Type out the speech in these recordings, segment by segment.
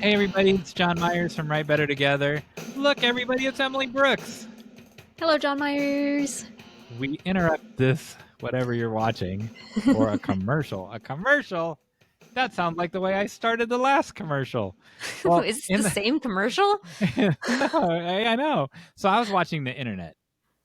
Hey everybody, it's John Meyers from Write Better Together. Look everybody, it's Emily Brooks. Hello, John Meyers. We interrupt this, whatever you're watching, for a commercial. A commercial? That sounds like the way I started the last commercial. Well, is this the same commercial? No, I know. So I was watching the internet,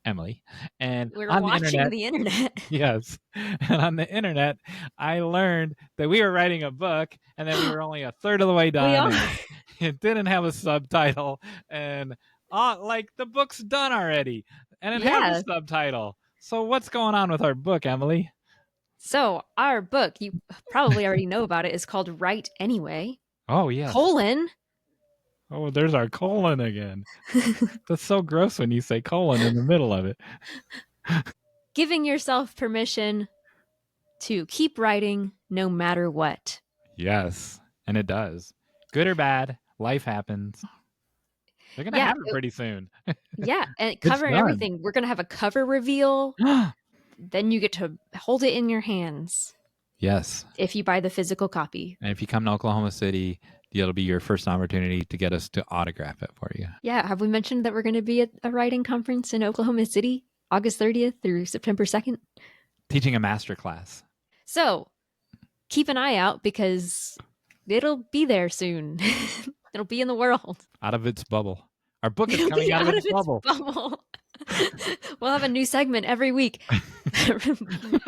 Emily, and We're on watching the internet. Yes. And on the internet, I learned that we were writing a book and that we were only a third of the way done. We are. And it didn't have a subtitle. And like the book's done already. And it has a subtitle. So what's going on with our book, Emily? So our book, you probably already know about it, is called Write Anyway. Oh, yes. Colon. Oh, there's our colon again. That's so gross when you say colon in the middle of it. Giving yourself permission to keep writing no matter what. Yes, and it does. Good or bad, life happens. They're going to have it pretty soon. Yeah, and covering everything. We're going to have a cover reveal. Then you get to hold it in your hands. Yes. If you buy the physical copy. And if you come to Oklahoma City, it'll be your first opportunity to get us to autograph it for you. Yeah. Have we mentioned that we're going to be at a writing conference in Oklahoma City, August 30th through September 2nd? Teaching a master class. So keep an eye out because it'll be there soon. It'll be in the world. Out of its bubble. Our book is coming out of its bubble. We'll have a new segment every week.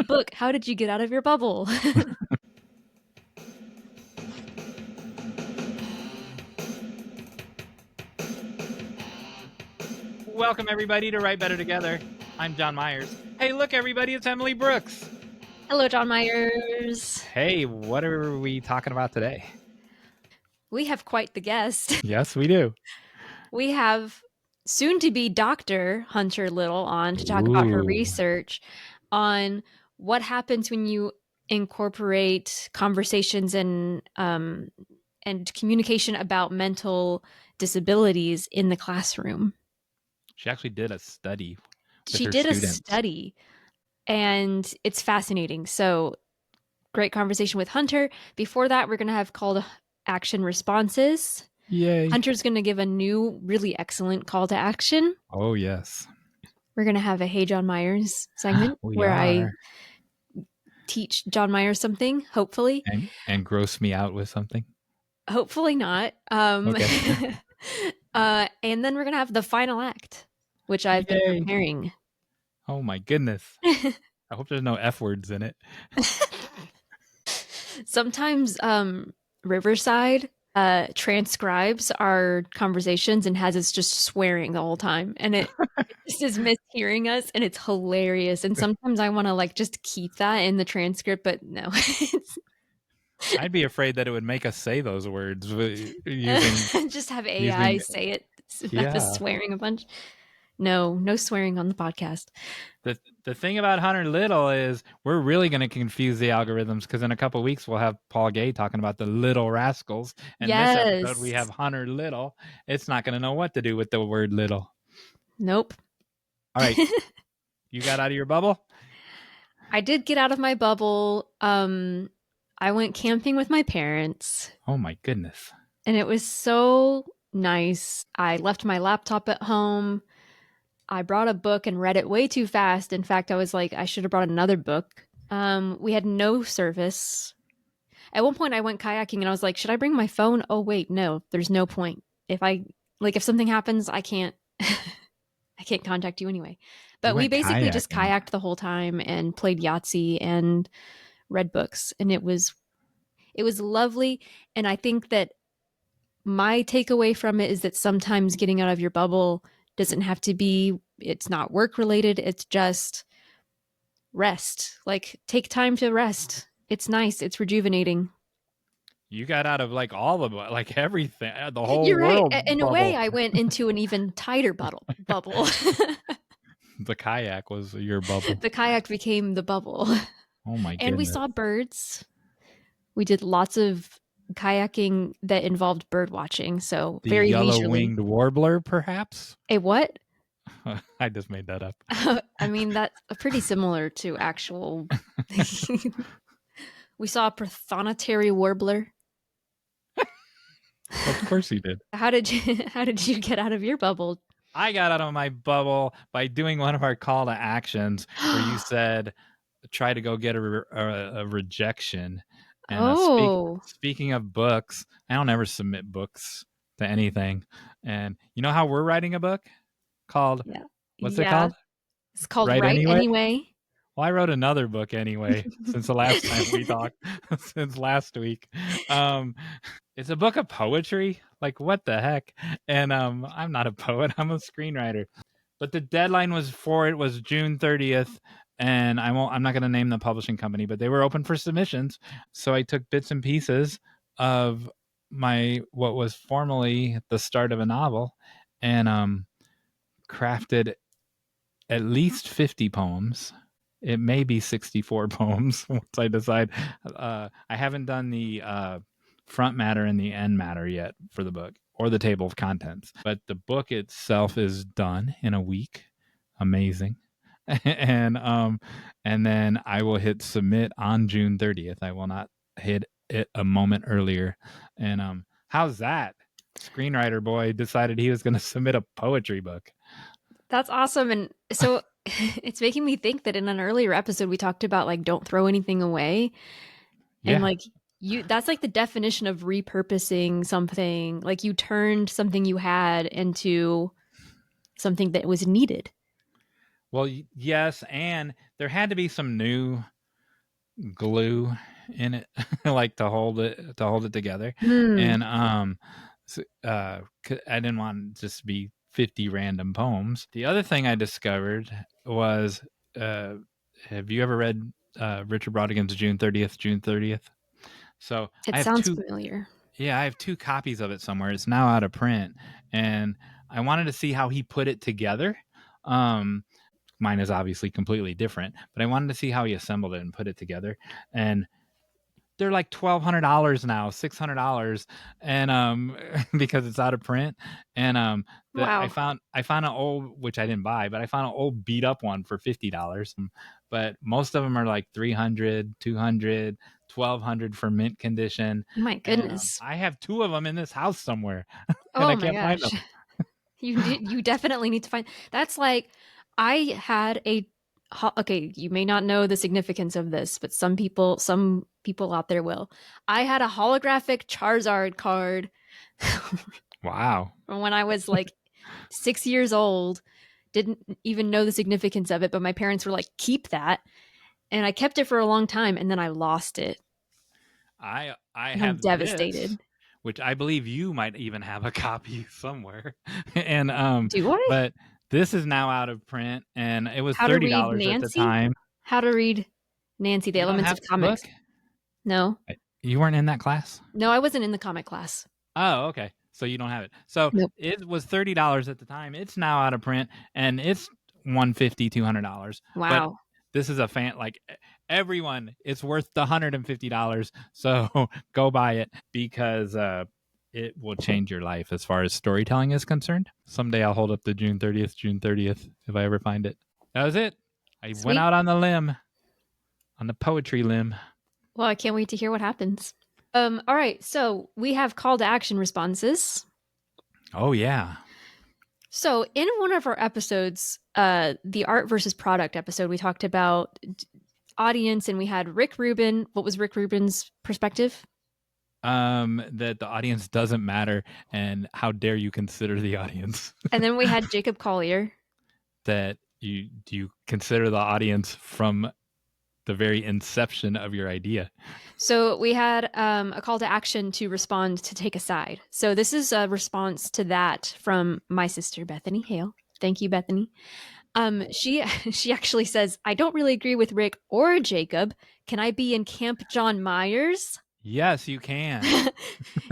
Book, how did you get out of your bubble? Welcome everybody to Write Better Together. I'm John Meyers. Hey, look everybody, it's Emily Brooks. Hello, John Meyers. Hey, what are we talking about today? We have quite the guest. Yes, we do. We have soon-to-be Dr. Hunter Little on to talk about her research on what happens when you incorporate conversations and communication about mental disabilities in the classroom. She actually did a study. She did a study, and it's fascinating. So, great conversation with Hunter. Before that, we're going to have call to action responses. Yay. Hunter's going to give a new, really excellent call to action. Oh, yes. We're going to have a Hey John Meyers segment where I teach John Meyers something, hopefully. And gross me out with something? Hopefully not. Okay. And then we're going to have the final act, which I've been preparing. Oh, my goodness. I hope there's no F words in it. Sometimes Riverside transcribes our conversations and has us just swearing the whole time, and it just is mishearing us, and it's hilarious. And sometimes I want to just keep that in the transcript, but no. I'd be afraid that it would make us say those words just have AI say it instead of swearing a bunch. No swearing on the podcast. The thing about Hunter Little is we're really going to confuse the algorithms because in a couple of weeks we'll have Paul Gay talking about the little rascals. And this episode we have Hunter Little. It's not going to know what to do with the word little. Nope. All right. You got out of your bubble? I did get out of my bubble. I went camping with my parents. Oh my goodness. And it was so nice. I left my laptop at home. I brought a book and read it way too fast. In fact, I was like, I should have brought another book. We had no service. At one point I went kayaking and I was like, should I bring my phone? Oh, wait, no, there's no point. If something happens, I can't contact you anyway. But we basically just kayaked the whole time and played Yahtzee and read books. And it was lovely. And I think that my takeaway from it is that sometimes getting out of your bubble doesn't have to be, it's not work related. It's just rest. Take time to rest. It's nice. It's rejuvenating. You got out of all of it, everything, the whole You're world. Right. In bubble. A way, I went into an even tighter bubble. The kayak was your bubble. The kayak became the bubble. Oh my goodness. And we saw birds. We did lots of kayaking that involved bird watching, so the very yellow-winged warbler, perhaps. A what? I just made that up. I mean, that's pretty similar to actual. We saw a prothonotary warbler. Of course you did. How did you get out of your bubble? I got out of my bubble by doing one of our call to actions where you said, try to go get a rejection. And Oh. speaking of books, I don't ever submit books to anything. And you know how we're writing a book called, Yeah. what's it Yeah. called? It's called Write Write Anyway? Anyway. Well, I wrote another book anyway since the last time we talked, since last week. It's a book of poetry. Like, what the heck? And I'm not a poet. I'm a screenwriter. But the deadline was June 30th, and I'm not going to name the publishing company, but they were open for submissions. So I took bits and pieces of what was formerly the start of a novel, and crafted at least 50 poems. It may be 64 poems once I decide. I haven't done the front matter and the end matter yet for the book or the table of contents, but the book itself is done in a week. Amazing. And then I will hit submit on June 30th. I will not hit it a moment earlier. And how's that? Screenwriter boy decided he was going to submit a poetry book. That's awesome. And so it's making me think that in an earlier episode we talked about like don't throw anything away. Yeah. And like that's like the definition of repurposing something. Like you turned something you had into something that was needed. Well, yes, and there had to be some new glue in it, like to hold it together. And I didn't want it just to be 50 random poems. The other thing I discovered was, have you ever read Richard Brautigan's June 30th? So It I have sounds two. familiar. Yeah, I have 2 copies of it somewhere. It's now out of print, and I wanted to see how he put it together. Mine is obviously completely different, but I wanted to see how he assembled it and put it together. And they're like $1,200 now, $600, and because it's out of print. And Wow. I found an old, which I didn't buy, but I found an old beat up one for $50. But most of them are like 300, 200, 1,200 for mint condition. My And goodness. I have 2 of them in this house somewhere, and Oh I my can't find them. gosh. You definitely need to find. That's like I had a okay, you may not know the significance of this, but some people out there will. I had a holographic Charizard card. Wow. From when I was like 6 years old. Didn't even know the significance of it, but my parents were like, "Keep that." And I kept it for a long time and then I lost it. I And I'm have this, devastated. which I believe you might even have a copy somewhere. And Do I? but this is now out of print, and it was How to read $30 at the Nancy? time. How to read Nancy, the You don't elements have of that book? comics. No. You weren't in that class? No, I wasn't in the comic class. Oh, okay. So you don't have it. So Nope. it was $30 at the time. It's now out of print, and it's $150, $200. But Wow. this is a fan, like, everyone, it's worth the $150. So go buy it, because it will change your life as far as storytelling is concerned. Someday I'll hold up the June 30th, if I ever find it. That was it. I Sweet. went out on the limb, on the poetry limb. Well, I can't wait to hear what happens. All right, so we have call to action responses. Oh yeah. So in one of our episodes, the art versus product episode, we talked about audience, and we had Rick Rubin. What was Rick Rubin's perspective? That the audience doesn't matter, and how dare you consider the audience. And then we had Jacob Collier. That you consider the audience from the very inception of your idea. So we had a call to action to respond to take a side. So this is a response to that from my sister, Bethany Hale. Thank you, Bethany. She actually says, I don't really agree with Rick or Jacob. Can I be in Camp John Meyers? Yes, you can.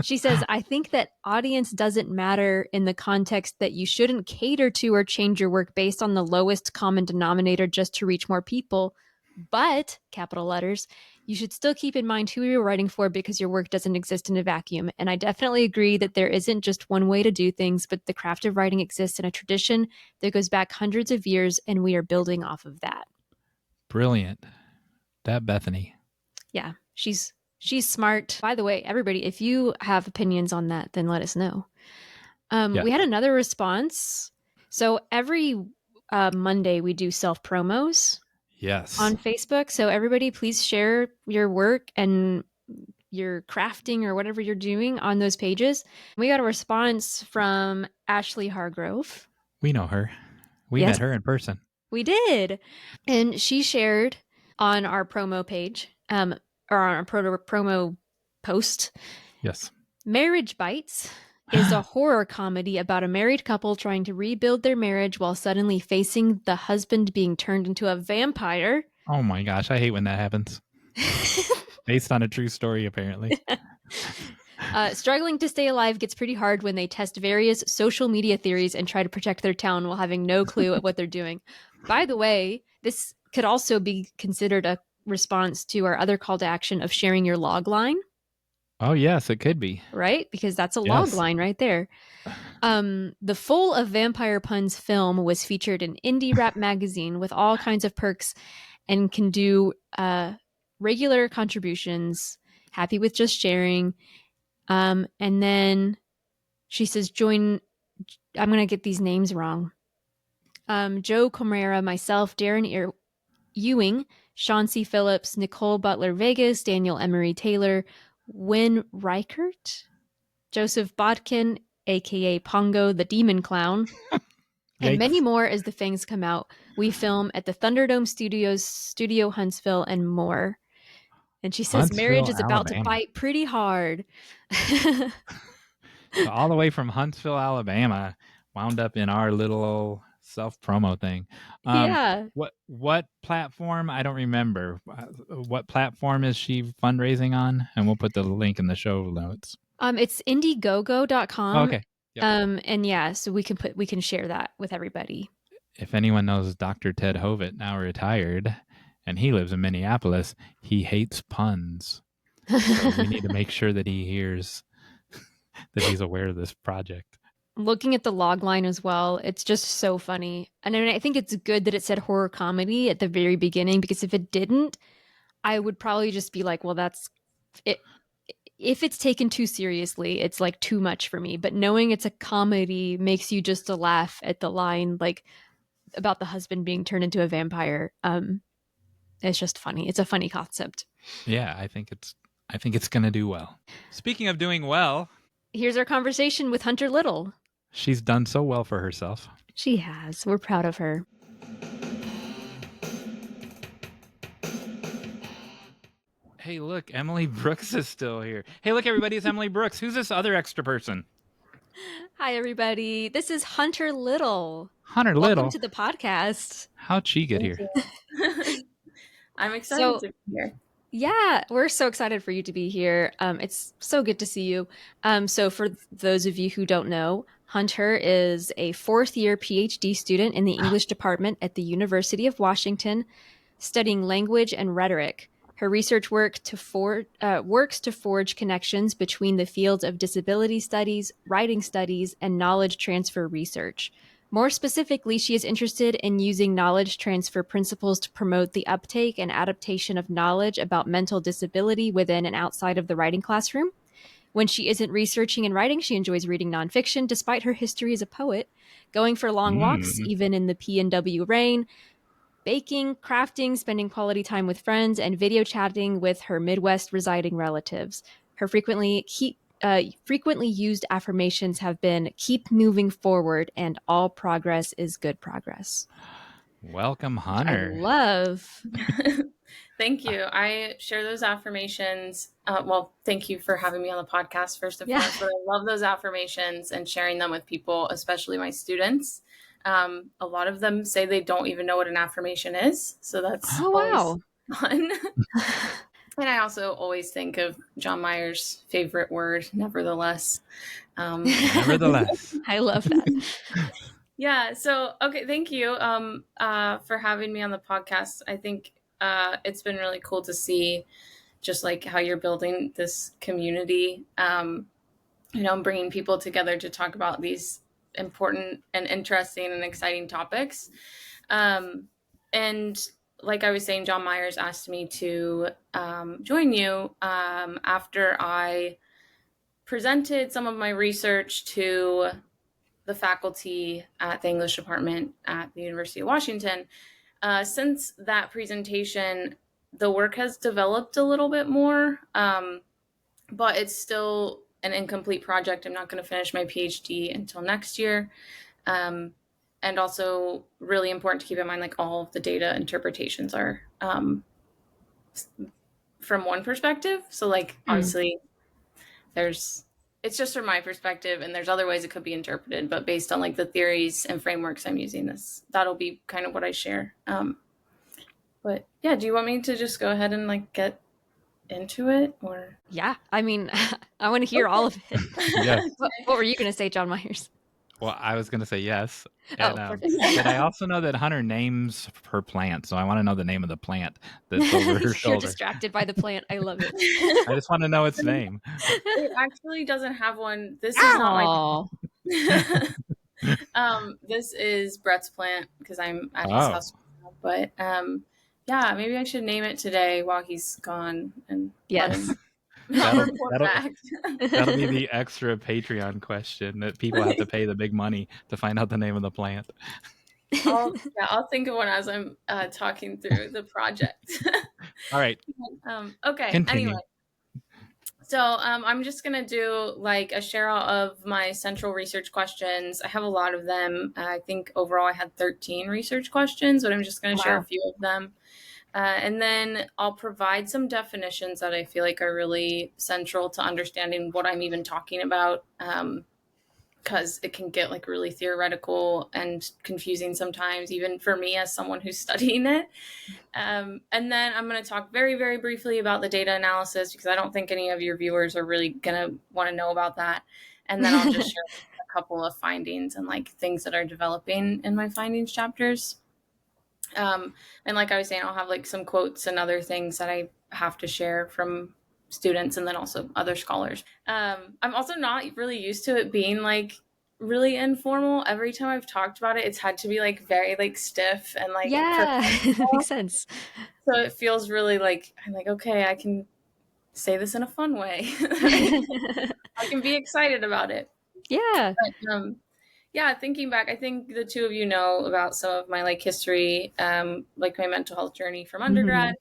She says, I think that audience doesn't matter in the context that you shouldn't cater to or change your work based on the lowest common denominator just to reach more people. But, capital letters, you should still keep in mind who you're writing for because your work doesn't exist in a vacuum. And I definitely agree that there isn't just one way to do things, but the craft of writing exists in a tradition that goes back hundreds of years, and we are building off of that. Brilliant. That Bethany. Yeah, she's She's smart. By the way, everybody, if you have opinions on that, then let us know. We had another response. So every Monday we do self promos. Yes. On Facebook. So everybody, please share your work and your crafting or whatever you're doing on those pages. We got a response from Ashley Hargrove. We know her. We met her in person. We did. And she shared on our promo page, or on our promo post. Yes. Marriage Bites is a horror comedy about a married couple trying to rebuild their marriage while suddenly facing the husband being turned into a vampire. Oh my gosh, I hate when that happens. Based on a true story, apparently. Struggling to stay alive gets pretty hard when they test various social media theories and try to protect their town while having no clue at what they're doing. By the way, this could also be considered a response to our other call to action of sharing your log line. Oh, yes, it could be. Right? Because that's a log line right there. The Full of Vampire Puns film was featured in Indie Rap magazine with all kinds of perks and can do regular contributions. Happy with just sharing. And then she says, join, I'm going to get these names wrong. Joe Comera, myself, Darren Ewing, Sean C. Phillips, Nicole Butler Vegas, Daniel Emery Taylor, Wynn Reichert, Joseph Bodkin, aka Pongo the Demon Clown, and many more as the fangs come out. We film at the Thunderdome Studios, Studio Huntsville, and more. And she says marriage is about to bite pretty hard. So all the way from Huntsville, Alabama, wound up in our little self-promo thing. Yeah. What platform? I don't remember. What platform is she fundraising on? And we'll put the link in the show notes. It's Indiegogo.com. Oh, okay. Yep. And yeah, so we can share that with everybody. If anyone knows Dr. Ted Hovitt, now retired, and he lives in Minneapolis, he hates puns. So we need to make sure that he hears that he's aware of this project. Looking at the log line as well, it's just so funny. And I mean, I think it's good that it said horror comedy at the very beginning, because if it didn't, I would probably just be like, well, that's it. If it's taken too seriously, it's like too much for me. But knowing it's a comedy makes you just to laugh at the line, like about the husband being turned into a vampire. It's just funny. It's a funny concept. Yeah, I think it's going to do well. Speaking of doing well, here's our conversation with Hunter Little. She's done so well for herself. She has. We're proud of her. Hey, look, Emily Brooks is still here. Hey, look, everybody, it's Emily Brooks. Who's this other extra person? Hi, everybody. This is Hunter Little. Hunter Little. Welcome to the podcast. How'd she get here? I'm excited to be here. Yeah, we're so excited for you to be here. It's so good to see you. So for those of you who don't know, Hunter is a fourth-year PhD student in the English department at the University of Washington, studying language and rhetoric. Her research works to forge connections between the fields of disability studies, writing studies, and knowledge transfer research. More specifically, she is interested in using knowledge transfer principles to promote the uptake and adaptation of knowledge about mental disability within and outside of the writing classroom. When she isn't researching and writing, she enjoys reading nonfiction, despite her history as a poet, going for long walks, even in the PNW rain, baking, crafting, spending quality time with friends, and video chatting with her Midwest residing relatives. Her frequently used affirmations have been "keep moving forward" and "all progress is good progress." Welcome, Hunter. I love. Thank you. I share those affirmations. Well, thank you for having me on the podcast, first and foremost. But I love those affirmations and sharing them with people, especially my students. A lot of them say they don't even know what an affirmation is. So that's fun. And I also always think of John Meyers' favorite word, nevertheless. Nevertheless. I love that. Yeah. So, okay. Thank you for having me on the podcast. I think it's been really cool to see just like how you're building this community, bringing people together to talk about these important and interesting and exciting topics. And like I was saying, John Meyers asked me to join you after I presented some of my research to the faculty at the English department at the University of Washington. Since that presentation, the work has developed a little bit more, but it's still an incomplete project. I'm not going to finish my PhD until next year. And also really important to keep in mind, like all of the data interpretations are from one perspective. So like, obviously it's just from my perspective, and there's other ways it could be interpreted, but based on like the theories and frameworks I'm using, that'll be kind of what I share. But yeah, do you want me to just go ahead and like get into it, or? Yeah, I mean, I want to hear all of it. Yes. What were you going to say, John Meyers? Well, I was going to say yes. And, but I also know that Hunter names her plant, so I want to know the name of the plant that's over her shoulder. You're distracted by the plant. I love it. I just want to know its name. It actually doesn't have one. This is not my this is Brett's plant because I'm at his house now. But yeah, maybe I should name it today while he's gone. And yes. That'll be the extra Patreon question that people have to pay the big money to find out the name of the plant. I'll think of one as I'm talking through the project. All right. Okay. Continue. Anyway, so I'm just gonna do like a share out of my central research questions. I have a lot of them. I think overall I had 13 research questions, but I'm just gonna share a few of them. And then I'll provide some definitions that I feel like are really central to understanding what I'm even talking about, because it can get like really theoretical and confusing sometimes, even for me as someone who's studying it. And then I'm going to talk very, very briefly about the data analysis, because I don't think any of your viewers are really going to want to know about that. And then I'll just share a couple of findings and like things that are developing in my findings chapters. And like I was saying, I'll have like some quotes and other things that I have to share from students and then also other scholars. I'm also not really used to it being like really informal. Every time I've talked about it, it's had to be like very like stiff and like that makes sense. So it feels really like I'm like, okay, I can say this in a fun way. I can be excited about it. Yeah. But, yeah, thinking back, I think the two of you know about some of my like history, like my mental health journey from undergrad.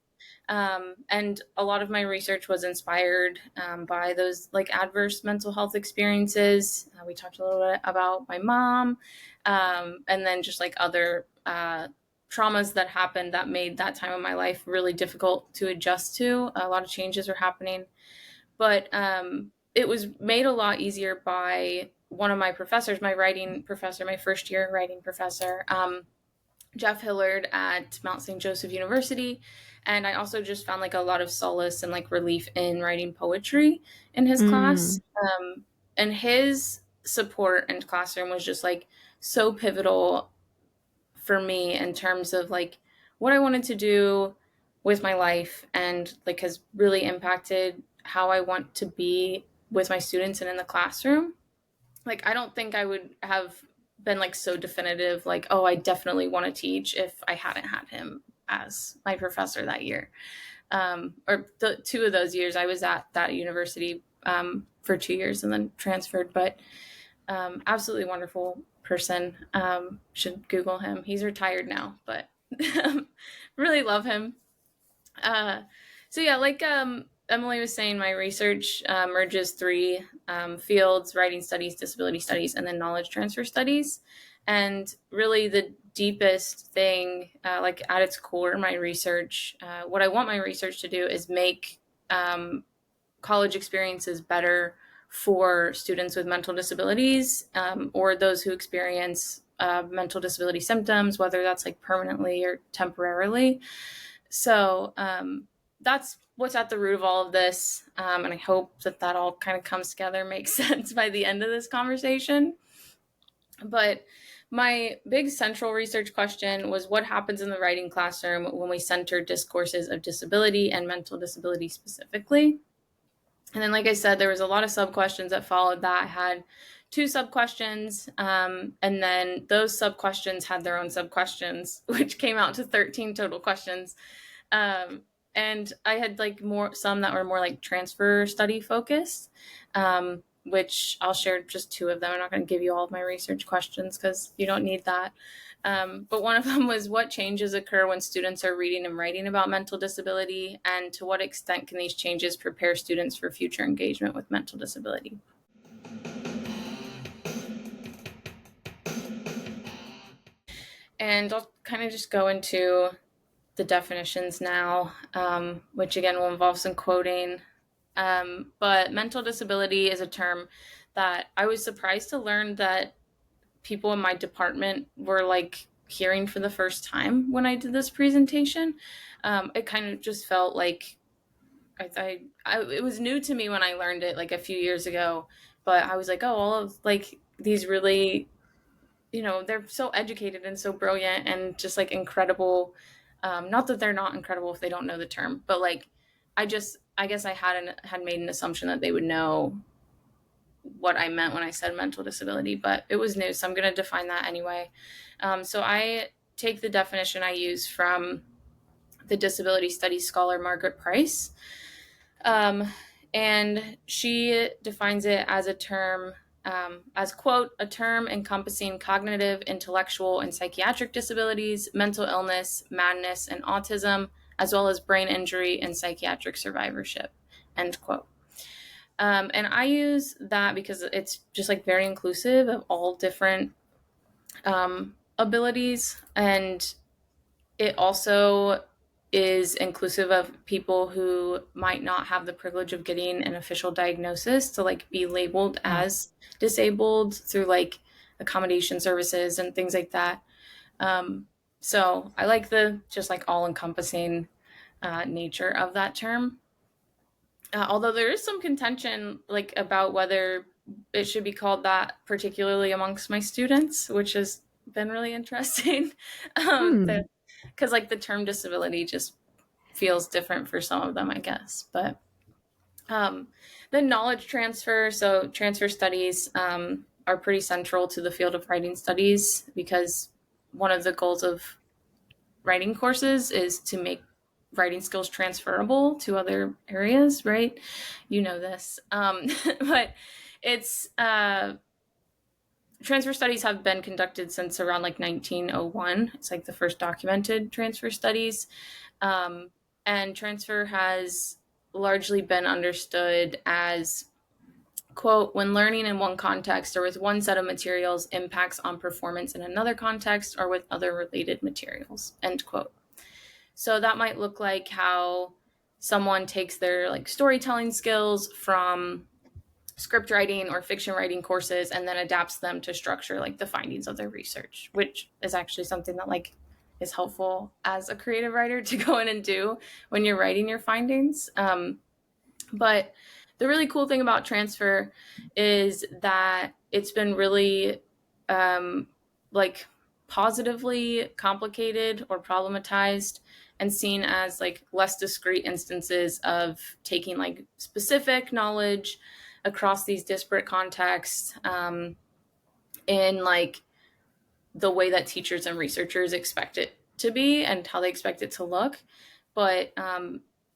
And a lot of my research was inspired by those like adverse mental health experiences. We talked a little bit about my mom, and then just like other traumas that happened that made that time of my life really difficult to adjust to. A lot of changes were happening, but it was made a lot easier by one of my professors, my writing professor, my first year writing professor, Jeff Hillard at Mount St. Joseph University. And I also just found like a lot of solace and like relief in writing poetry in his class. And his support in classroom was just like so pivotal for me in terms of like what I wanted to do with my life, and like has really impacted how I want to be with my students and in the classroom. Like, I don't think I would have been like so definitive, like, oh, I definitely want to teach if I hadn't had him as my professor that year. Or the 2 of those years I was at that university for 2 years and then transferred, but absolutely wonderful person. Should Google him. He's retired now, but really love him. So yeah, like Emily was saying, my research merges 3 fields: writing studies, disability studies, and then knowledge transfer studies. And really the deepest thing, like at its core, my research, what I want my research to do is make college experiences better for students with mental disabilities, or those who experience mental disability symptoms, whether that's like permanently or temporarily. So that's what's at the root of all of this. And I hope that that all kind of comes together, makes sense by the end of this conversation. But my big central research question was what happens in the writing classroom when we center discourses of disability and mental disability specifically. And then, like I said, there was a lot of sub-questions that followed that. I had 2 sub-questions, and then those sub-questions had their own sub-questions, which came out to 13 total questions. And I had like some that were more like transfer study focused, which I'll share just 2 of them. I'm not going to give you all of my research questions because you don't need that. But one of them was, what changes occur when students are reading and writing about mental disability, and to what extent can these changes prepare students for future engagement with mental disability? And I'll kind of just go into the definitions now, which again will involve some quoting. But mental disability is a term that I was surprised to learn that people in my department were like hearing for the first time when I did this presentation. It kind of just felt like it was new to me when I learned it like a few years ago, but I was like, oh, all of like these really, they're so educated and so brilliant and just like incredible. Not that they're not incredible if they don't know the term, but like, I guess I had made an assumption that they would know what I meant when I said mental disability, but it was new, so I'm going to define that anyway. So I take the definition I use from the disability studies scholar Margaret Price, and she defines it as a term, as, quote, a term encompassing cognitive, intellectual, and psychiatric disabilities, mental illness, madness, and autism, as well as brain injury and psychiatric survivorship, end quote. And I use that because it's just like very inclusive of all different abilities, and it also is inclusive of people who might not have the privilege of getting an official diagnosis to like be labeled as disabled through like accommodation services and things like that. So I like the just like all-encompassing nature of that term. Although there is some contention like about whether it should be called that, particularly amongst my students, which has been really interesting. Because like the term disability just feels different for some of them, I guess. But the knowledge transfer, so transfer studies are pretty central to the field of writing studies, because one of the goals of writing courses is to make writing skills transferable to other areas, right? You know this. But it's transfer studies have been conducted since around like 1901. It's like the first documented transfer studies. And transfer has largely been understood as, quote, when learning in one context or with one set of materials impacts on performance in another context or with other related materials, end quote. So that might look like how someone takes their like storytelling skills from script writing or fiction writing courses and then adapts them to structure like the findings of their research, which is actually something that like is helpful as a creative writer to go in and do when you're writing your findings. But the really cool thing about transfer is that it's been really like positively complicated or problematized and seen as like less discrete instances of taking like specific knowledge across these disparate contexts in like the way that teachers and researchers expect it to be and how they expect it to look. But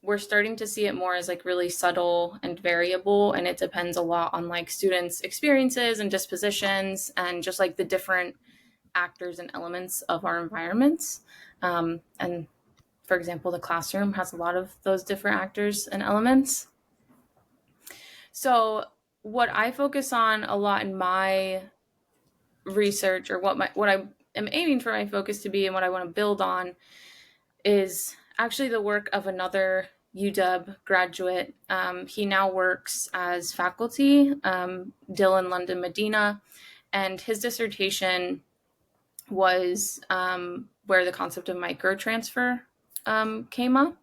we're starting to see it more as like really subtle and variable, and it depends a lot on like students' experiences and dispositions and just like the different actors and elements of our environments. And for example, the classroom has a lot of those different actors and elements. So what I focus on a lot in my research, or what I am aiming for my focus to be and what I want to build on, is actually the work of another UW graduate. He now works as faculty, Dylan London Medina, and his dissertation was where the concept of microtransfer came up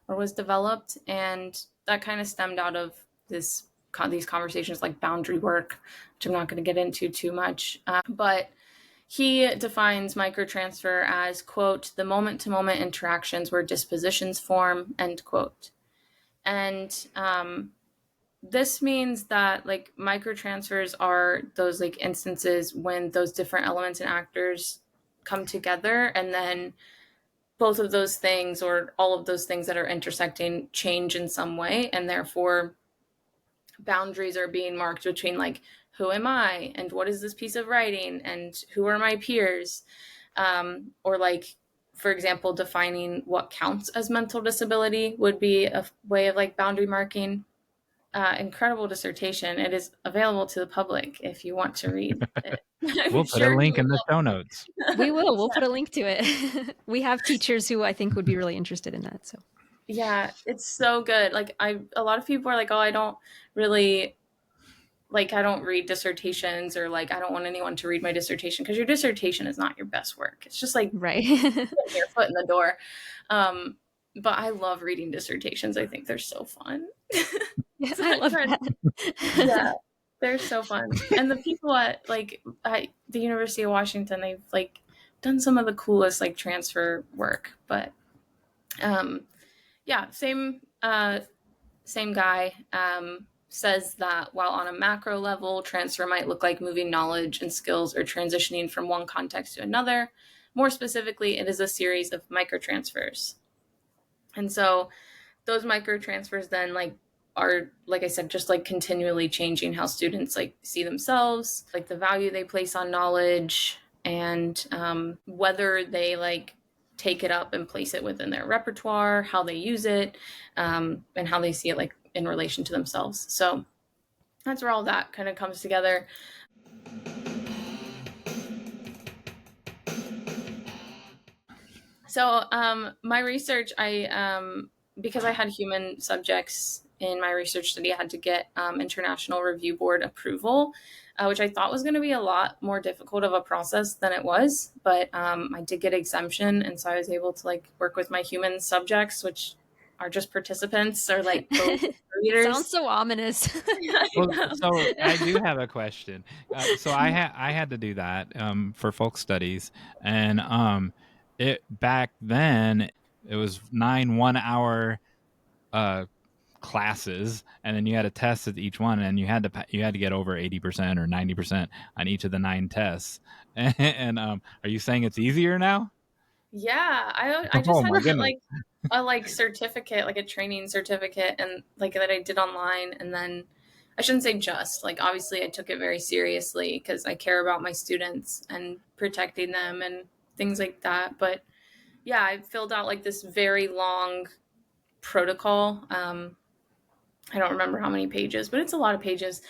or was developed, and that kind of stemmed out of these conversations like boundary work, which I'm not going to get into too much, but he defines microtransfer as, quote, the moment-to-moment interactions where dispositions form, end quote. And this means that like microtransfers are those like instances when those different elements and actors come together, and then both of those things or all of those things that are intersecting change in some way, and therefore boundaries are being marked between like, who am I and what is this piece of writing and who are my peers, or like, for example, defining what counts as mental disability would be a way of like boundary marking. Incredible dissertation. It is available to the public if you want to read it. We'll put a link in the show notes. We will. We'll put a link to it. We have teachers who I think would be really interested in that. So yeah, it's so good. Like a lot of people are like, oh, I don't really like, I don't read dissertations, or like, I don't want anyone to read my dissertation, because your dissertation is not your best work. It's just like right. putting your foot in the door. But I love reading dissertations. I think they're so fun. Yeah, I love that. Yeah, they're so fun. And the people at the University of Washington, they've like done some of the coolest like transfer work. But yeah, same guy says that while on a macro level, transfer might look like moving knowledge and skills or transitioning from one context to another. More specifically, it is a series of microtransfers. And so those microtransfers then like are, like I said, just like continually changing how students like see themselves, like the value they place on knowledge, and whether they like take it up and place it within their repertoire, how they use it, and how they see it like in relation to themselves. So that's where all that kind of comes together. So my research, because I had human subjects in my research study, I had to get International Review Board approval, which I thought was going to be a lot more difficult of a process than it was. But I did get exemption, and so I was able to like work with my human subjects, which are just participants or like readers. Sounds so ominous. Well, so I do have a question. So I had to do that for folk studies, and it back then it was 9 1-hour classes, and then you had a test at each one, and you had to get over 80% or 90% on each of the 9 tests. And are you saying it's easier now? Yeah, I just had to get like a like certificate, like a training certificate, and like that I did online. And then I shouldn't say just, like obviously I took it very seriously because I care about my students and protecting them and things like that. But yeah, I filled out like this very long protocol. I don't remember how many pages, but it's a lot of pages.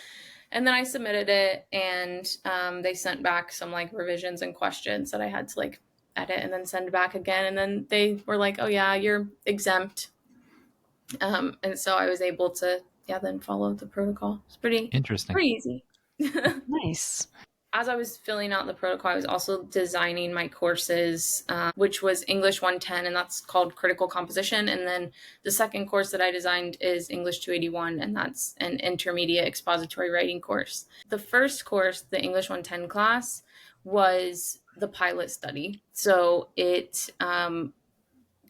And then I submitted it, and they sent back some like revisions and questions that I had to like edit and then send back again. And then they were like, oh yeah, you're exempt. And so I was able to, then follow the protocol. It's pretty interesting, pretty easy. Nice. As I was filling out the protocol, I was also designing my courses, which was English 110, and that's called Critical Composition. And then the second course that I designed is English 281, and that's an intermediate expository writing course. The first course, the English 110 class, was the pilot study. So it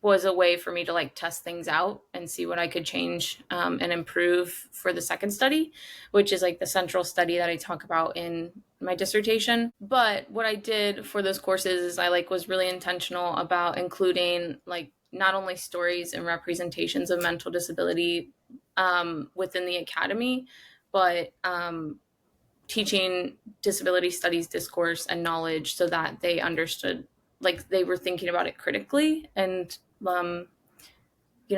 was a way for me to like test things out and see what I could change and improve for the second study, which is like the central study that I talk about in my dissertation. But what I did for those courses is I like was really intentional about including like not only stories and representations of mental disability within the academy, but teaching disability studies discourse and knowledge so that they understood, like they were thinking about it critically and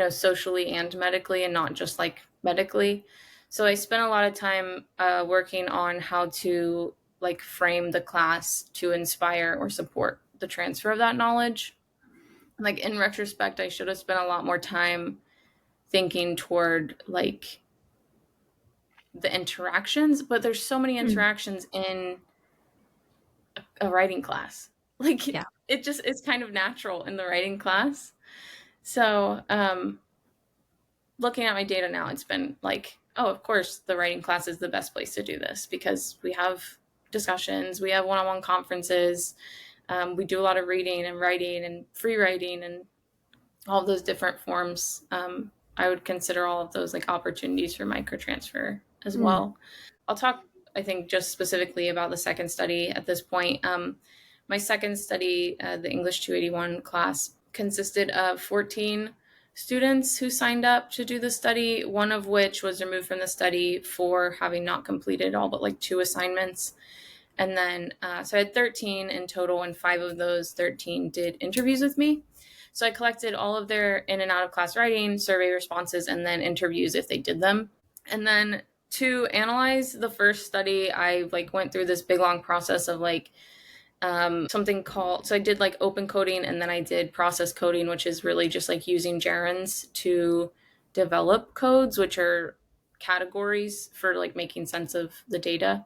socially and medically, and not just like medically. So I spent a lot of time working on how to like frame the class to inspire or support the transfer of that knowledge. Like in retrospect, I should have spent a lot more time thinking toward like the interactions, but there's so many interactions in a writing class. Like it's kind of natural in the writing class. So looking at my data now, it's been like, oh, of course, the writing class is the best place to do this because we have discussions, we have one-on-one conferences, we do a lot of reading and writing and free writing and all of those different forms I would consider all of those like opportunities for microtransfer as well. I'll talk, I think, just specifically about the second study at this point. My second study, the English 281 class, consisted of 14 students who signed up to do the study, one of which was removed from the study for having not completed all but like 2 assignments. And then, so I had 13 in total, and 5 of those 13 did interviews with me. So I collected all of their in and out of class writing, survey responses, and then interviews if they did them. And then to analyze the first study, I like went through this big long process of like something called, so I did like open coding, and then I did process coding, which is really just like using gerunds to develop codes, which are categories for like making sense of the data.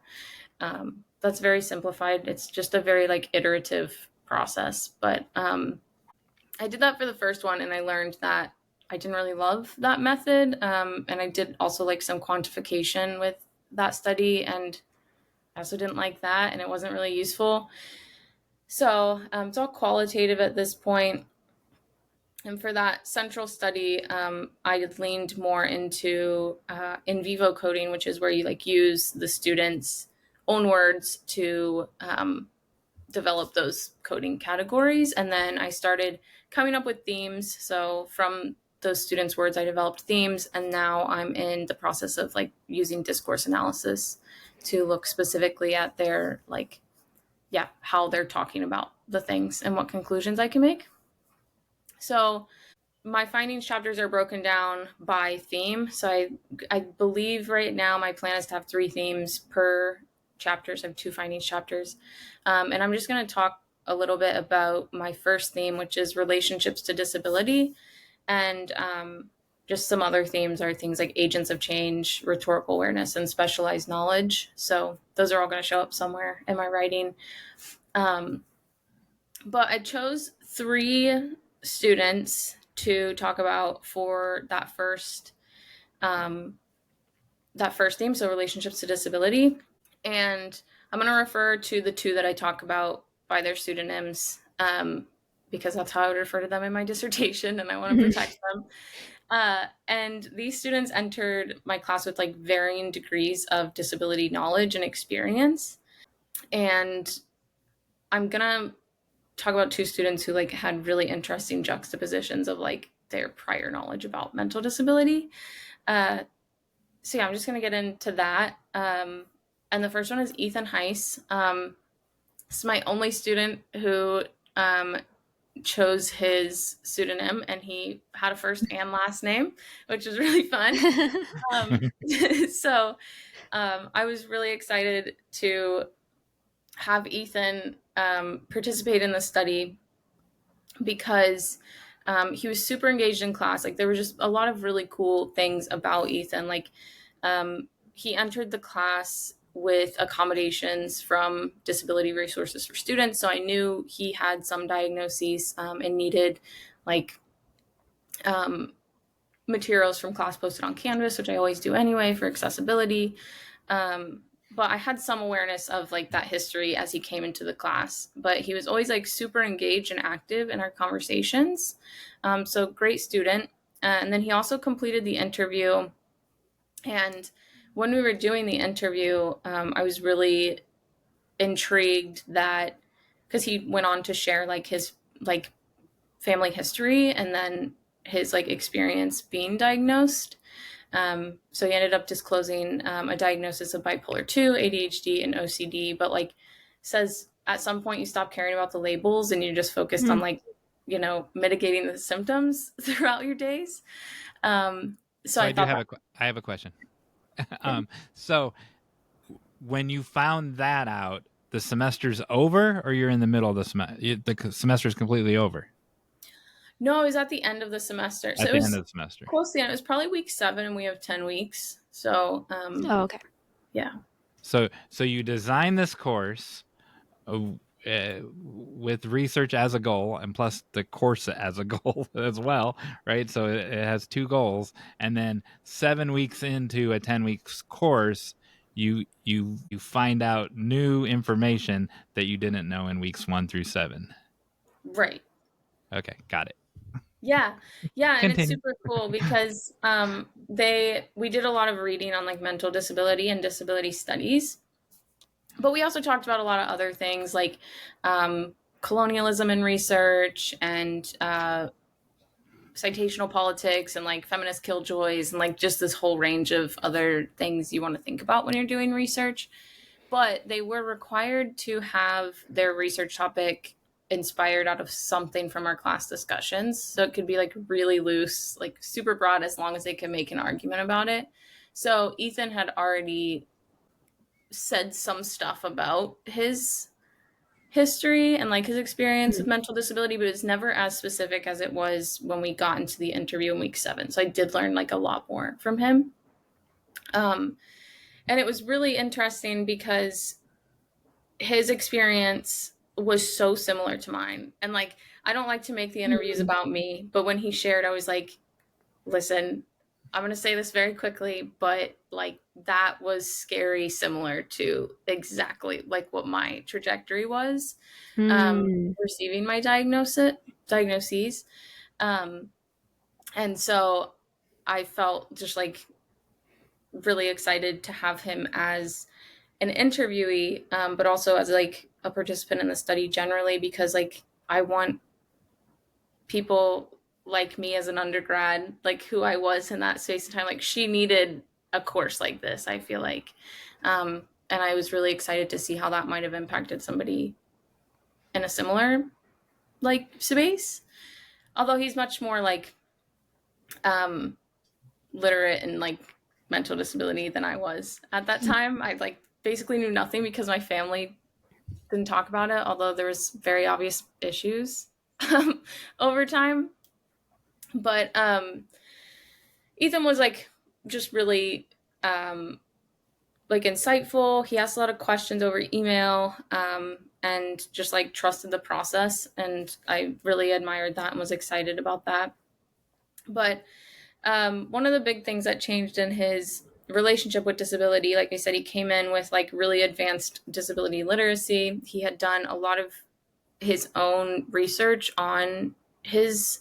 That's very simplified. It's just a very like iterative process, but I did that for the first one, and I learned that I didn't really love that method. And I did also like some quantification with that study, and I also didn't like that, and it wasn't really useful. So it's all qualitative at this point. And for that central study, I leaned more into in vivo coding, which is where you like use the students' own words to develop those coding categories. And then I started coming up with themes. So from those students' words, I developed themes, and now I'm in the process of like using discourse analysis to look specifically at their like, yeah, how they're talking about the things and what conclusions I can make. So my findings chapters are broken down by theme. So I believe right now my plan is to have 3 themes per chapter. So I have 2 findings chapters. And I'm just going to talk a little bit about my first theme, which is relationships to disability. And just some other themes are things like agents of change, rhetorical awareness, and specialized knowledge. So those are all going to show up somewhere in my writing. But I chose 3 students to talk about for that first theme, so relationships to disability. And I'm going to refer to the 2 that I talk about by their pseudonyms, because that's how I would refer to them in my dissertation, and I want to protect them. And these students entered my class with like varying degrees of disability knowledge and experience. And I'm going to talk about 2 students who like had really interesting juxtapositions of like their prior knowledge about mental disability. So yeah, I'm just going to get into that. And the first one is Ethan Heiss. This is my only student who chose his pseudonym, and he had a first and last name, which was really fun. So I was really excited to have Ethan participate in the study because he was super engaged in class. Like there were just a lot of really cool things about Ethan. Like he entered the class with accommodations from Disability Resources for Students. So I knew he had some diagnoses and needed like materials from class posted on Canvas, which I always do anyway for accessibility. But I had some awareness of like that history as he came into the class, but he was always like super engaged and active in our conversations. So great student. And then he also completed the interview. And when we were doing the interview, I was really intrigued that because he went on to share like his like family history and then his like experience being diagnosed. So he ended up disclosing a diagnosis of bipolar 2, ADHD, and OCD, but like says at some point you stop caring about the labels and you're just focused on like, you know, mitigating the symptoms throughout your days. So I have a question. So when you found that out, the semester's over, or you're in the middle of the semester? The semester's completely over. No, it was at the end of the semester. So at the end of the semester. Close to the end. It was probably week 7, and we have 10 weeks. So, okay. Yeah. So you designed this course with research as a goal, and plus the course as a goal as well, right? So it has 2 goals, and then 7 weeks into a 10 weeks course, you find out new information that you didn't know in weeks 1 through 7. Right. Okay, got it. Yeah. Yeah, and it's Continue. super cool because we did a lot of reading on like mental disability and disability studies. But we also talked about a lot of other things like colonialism in research and citational politics and like feminist killjoys and like just this whole range of other things you want to think about when you're doing research. But they were required to have their research topic inspired out of something from our class discussions. So it could be like really loose, like super broad, as long as they could make an argument about it. So Ethan had already said some stuff about his history and like his experience with mental disability, but it's never as specific as it was when we got into the interview in week 7. So I did learn like a lot more from him. And it was really interesting because his experience was so similar to mine. And like, I don't like to make the interviews about me, but when he shared, I was like, listen, I'm going to say this very quickly, but like that was scary, similar to exactly like what my trajectory was receiving my diagnoses. And so I felt just like really excited to have him as an interviewee, but also as like a participant in the study generally, because like I want people like me as an undergrad, like who I was in that space and time, like she needed a course like this, I feel like. And I was really excited to see how that might have impacted somebody in a similar like space. Although he's much more like literate in like mental disability than I was at that time. I like basically knew nothing because my family didn't talk about it, although there was very obvious issues over time. But Ethan was like just really like insightful. He asked a lot of questions over email and just like trusted the process. And I really admired that and was excited about that. But one of the big things that changed in his relationship with disability, like I said, he came in with like really advanced disability literacy. He had done a lot of his own research on his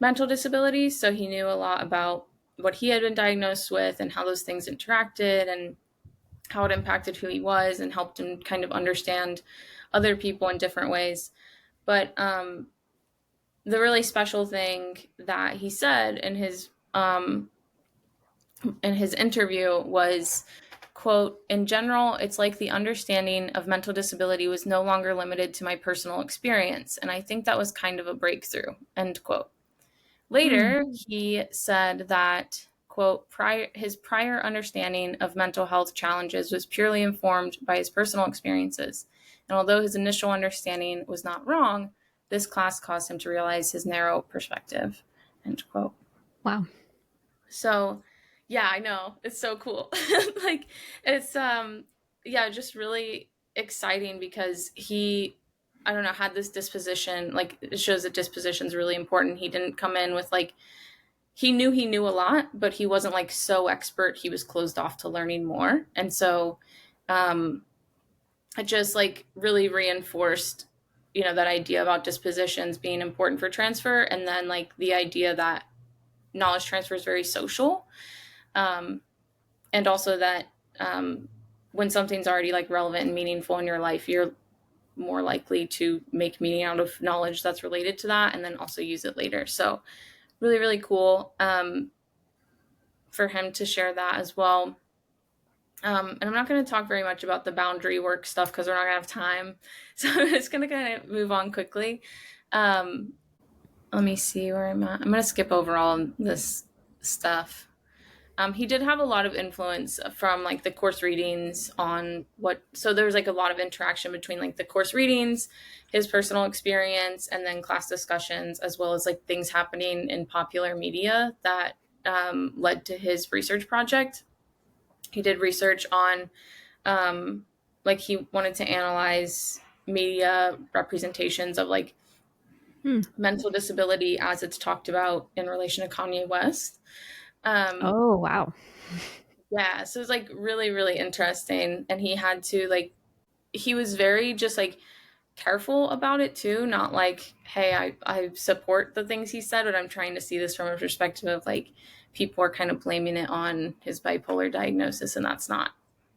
mental disabilities, so he knew a lot about what he had been diagnosed with and how those things interacted and how it impacted who he was and helped him kind of understand other people in different ways. But the really special thing that he said in his interview was, quote, "In general, it's like the understanding of mental disability was no longer limited to my personal experience, and I think that was kind of a breakthrough," end quote. Later, he said that, quote, his prior understanding of mental health challenges was purely informed by his personal experiences. And although his initial understanding was not wrong, this class caused him to realize his narrow perspective, end quote. Wow. So, yeah, I know. It's so cool. Like, it's, yeah, just really exciting because he, I don't know, had this disposition. Like, it shows that disposition is really important. He didn't come in with, like, he knew a lot, but he wasn't, like, so expert. He was closed off to learning more. And so, it just, like, really reinforced, you know, that idea about dispositions being important for transfer. And then, like, the idea that knowledge transfer is very social. And also that when something's already like relevant and meaningful in your life, you're more likely to make meaning out of knowledge that's related to that and then also use it later. So really, really cool for him to share that as well. And I'm not going to talk very much about the boundary work stuff because we're not going to have time. So I'm just going to kind of move on quickly. Let me see where I'm at. I'm going to skip over all this stuff. He did have a lot of influence from like the course readings on so there was like a lot of interaction between like the course readings, his personal experience, and then class discussions, as well as like things happening in popular media that led to his research project. He did research on like he wanted to analyze media representations of like mental disability as it's talked about in relation to Kanye West. Oh, wow. Yeah, so it was like really, really interesting. And he had to like, he was very just like careful about it too. Not like, hey, I support the things he said, but I'm trying to see this from a perspective of like, people are kind of blaming it on his bipolar diagnosis, and that's not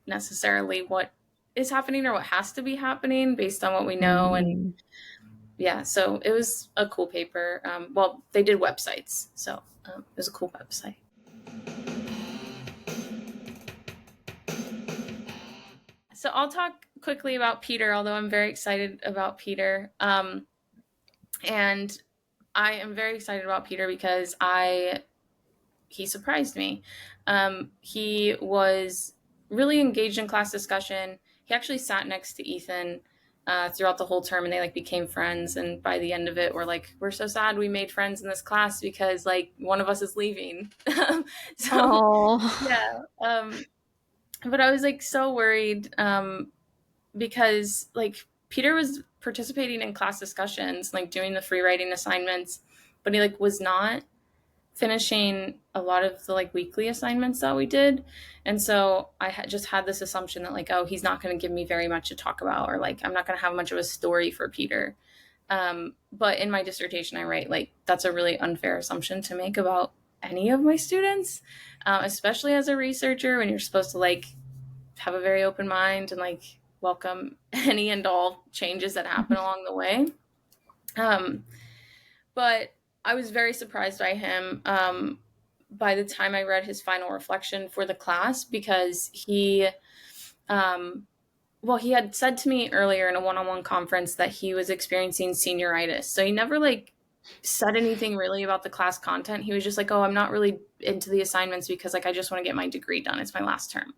necessarily what is happening or what has to be happening based on what we know. And yeah, so it was a cool paper. Well, they did websites, so it was a cool website. So I'll talk quickly about Peter, although I'm very excited about Peter. And I am very excited about Peter because he surprised me. He was really engaged in class discussion. He actually sat next to Ethan throughout the whole term, and they like became friends. And by the end of it, we're so sad we made friends in this class because like one of us is leaving. Yeah. But I was like so worried because like Peter was participating in class discussions, like doing the free writing assignments, but he like was not finishing a lot of the like weekly assignments that we did. And so I just had this assumption that like, oh, he's not going to give me very much to talk about, or like I'm not going to have much of a story for Peter. But in my dissertation I write like that's a really unfair assumption to make about any of my students, especially as a researcher when you're supposed to like have a very open mind and like welcome any and all changes that happen along the way. But I was very surprised by him by the time I read his final reflection for the class, because he had said to me earlier in a one-on-one conference that he was experiencing senioritis. So he never like said anything really about the class content. He was just like, oh, I'm not really into the assignments because like I just want to get my degree done. It's my last term.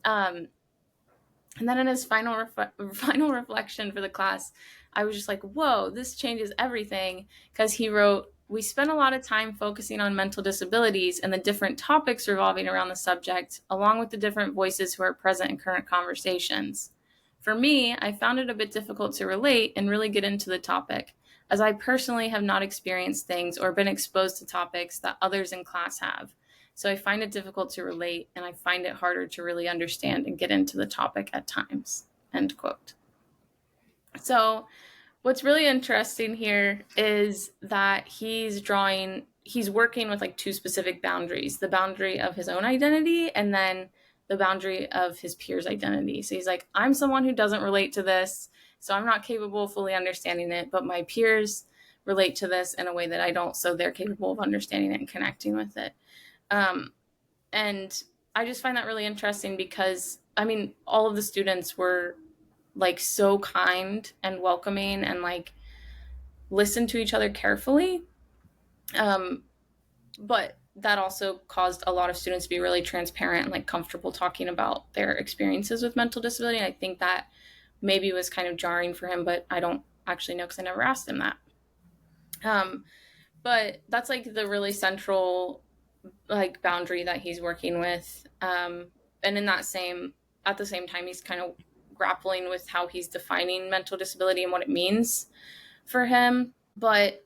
And then in his final reflection for the class, I was just like, whoa, this changes everything. Because he wrote, we spent a lot of time focusing on mental disabilities and the different topics revolving around the subject, along with the different voices who are present in current conversations. For me, I found it a bit difficult to relate and really get into the topic, as I personally have not experienced things or been exposed to topics that others in class have. So I find it difficult to relate, and I find it harder to really understand and get into the topic at times, end quote. So what's really interesting here is that he's working with like two specific boundaries, the boundary of his own identity and then the boundary of his peers' identity. So he's like, I'm someone who doesn't relate to this, so I'm not capable of fully understanding it, but my peers relate to this in a way that I don't, so they're capable of understanding it and connecting with it. And I just find that really interesting because, I mean, all of the students were like so kind and welcoming and like listened to each other carefully. But that also caused a lot of students to be really transparent and like comfortable talking about their experiences with mental disability. And I think that maybe was kind of jarring for him, but I don't actually know because I never asked him that. But that's like the really central like boundary that he's working with. And at the same time, he's kind of grappling with how he's defining mental disability and what it means for him. But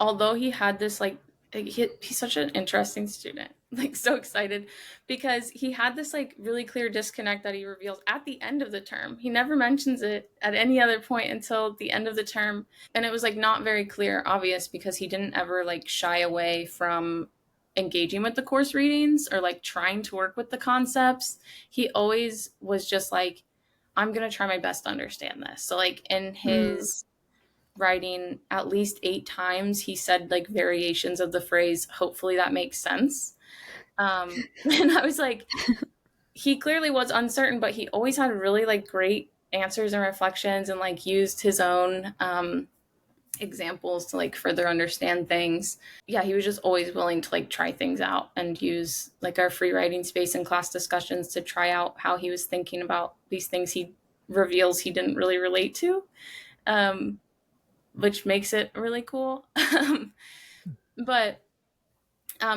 although he had this like, he's such an interesting student, like so excited, because he had this like really clear disconnect that he reveals at the end of the term. He never mentions it at any other point until the end of the term. And it was like not very clear, obvious, because he didn't ever like shy away from engaging with the course readings or like trying to work with the concepts. He always was just like, I'm going to try my best to understand this. So like in his writing, at least 8 times, he said like variations of the phrase, hopefully that makes sense. And I was like, he clearly was uncertain, but he always had really like great answers and reflections and like used his own examples to like further understand things. Yeah, he was just always willing to like try things out and use like our free writing space and class discussions to try out how he was thinking about these things he reveals he didn't really relate to, which makes it really cool. But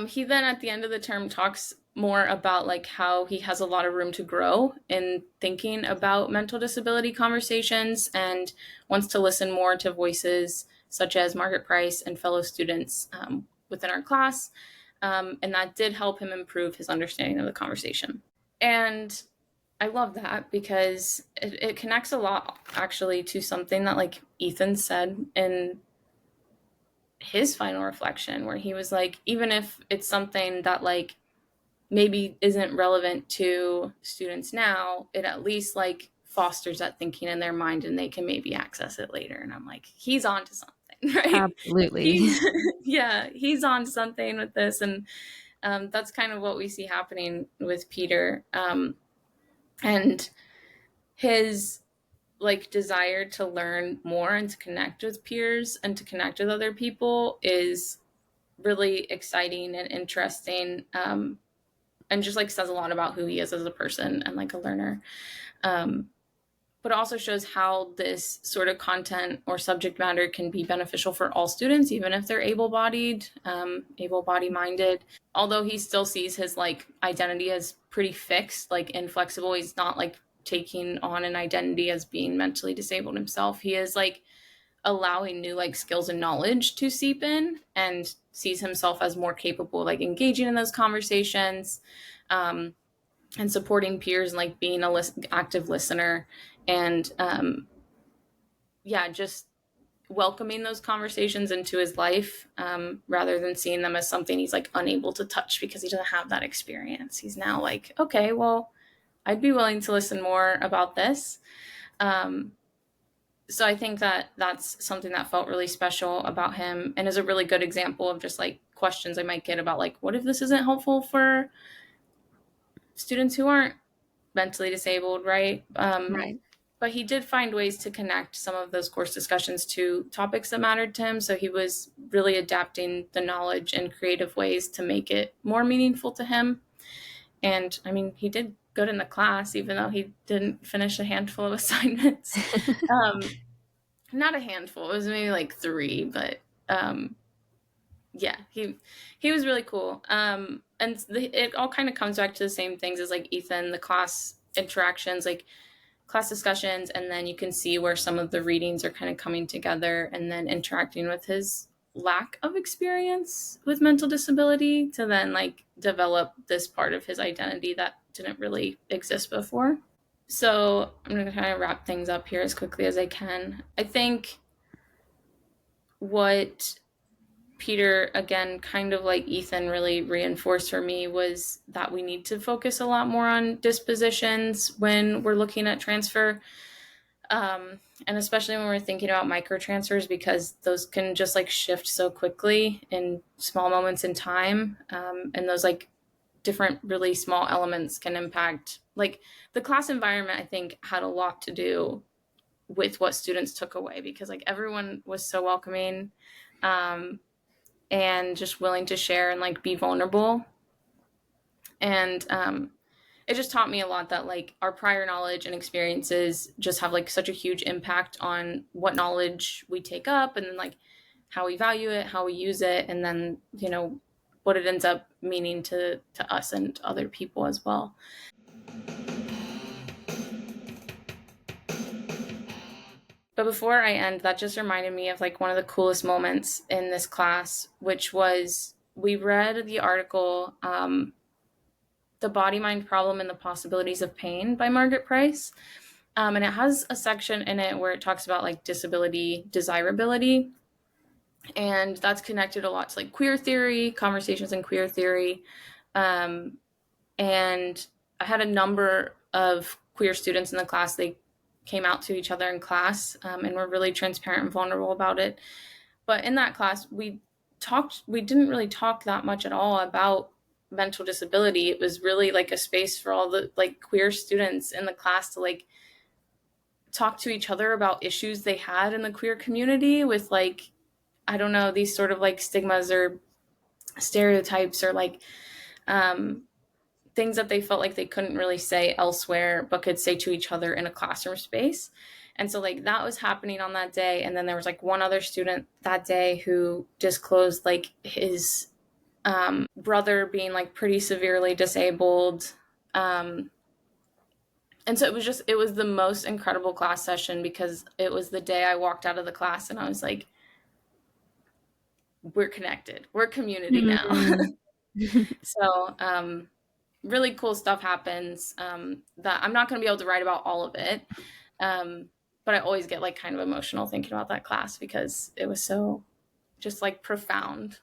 he then at the end of the term talks more about like how he has a lot of room to grow in thinking about mental disability conversations and wants to listen more to voices such as Margaret Price and fellow students within our class. And that did help him improve his understanding of the conversation. And I love that because it connects a lot actually to something that like Ethan said in his final reflection, where he was like, even if it's something that like maybe isn't relevant to students now, it at least like fosters that thinking in their mind and they can maybe access it later. And I'm like, he's on to something, right? Absolutely. He's on to something with this. And that's kind of what we see happening with Peter. And his like desire to learn more and to connect with peers and to connect with other people is really exciting and interesting, and just like says a lot about who he is as a person and like a learner. But it also shows how this sort of content or subject matter can be beneficial for all students, even if they're able-bodied, able-body-minded. Although he still sees his like identity as pretty fixed, like inflexible. He's not like taking on an identity as being mentally disabled himself. He is like allowing new like skills and knowledge to seep in, and sees himself as more capable, like engaging in those conversations, and supporting peers and like being a active listener, and just welcoming those conversations into his life, rather than seeing them as something he's like unable to touch because he doesn't have that experience. He's now like, okay, well, I'd be willing to listen more about this. So I think that that's something that felt really special about him, and is a really good example of just like questions I might get about like, what if this isn't helpful for students who aren't mentally disabled, right? Right. But he did find ways to connect some of those course discussions to topics that mattered to him. So he was really adapting the knowledge in creative ways to make it more meaningful to him. And I mean, he did good in the class, even though he didn't finish a handful of assignments. Not a handful, it was maybe like 3, but he was really cool. And it all kind of comes back to the same things as like Ethan, the class interactions, like class discussions, and then you can see where some of the readings are kind of coming together, and then interacting with his lack of experience with mental disability to then like develop this part of his identity that didn't really exist before. So I'm going to kind of wrap things up here as quickly as I can. I think what Peter, again, kind of like Ethan, really reinforced for me was that we need to focus a lot more on dispositions when we're looking at transfer. And especially when we're thinking about microtransfers, because those can just like shift so quickly in small moments in time. And those like different really small elements can impact, like the class environment, I think had a lot to do with what students took away, because like everyone was so welcoming, and just willing to share and like be vulnerable. And it just taught me a lot that like our prior knowledge and experiences just have like such a huge impact on what knowledge we take up, and then like how we value it, how we use it, and then, you know, what it ends up meaning to us and other people as well. But before I end, that just reminded me of like one of the coolest moments in this class, which was we read the article, The Body-Mind Problem and the Possibilities of Pain by Margaret Price. And it has a section in it where it talks about like disability desirability. And that's connected a lot to like queer theory, conversations in queer theory. And I had a number of queer students in the class. They came out to each other in class, and were really transparent and vulnerable about it. But in that class, we didn't really talk that much at all about mental disability. It was really like a space for all the like queer students in the class to like talk to each other about issues they had in the queer community with like, I don't know, these sort of like stigmas or stereotypes or like things that they felt like they couldn't really say elsewhere, but could say to each other in a classroom space. And so like that was happening on that day. And then there was like one other student that day who disclosed like his brother being like pretty severely disabled. And so it was the most incredible class session, because it was the day I walked out of the class and I was like, we're connected. We're community now. So really cool stuff happens that I'm not going to be able to write about all of it. But I always get like kind of emotional thinking about that class because it was so just like profound.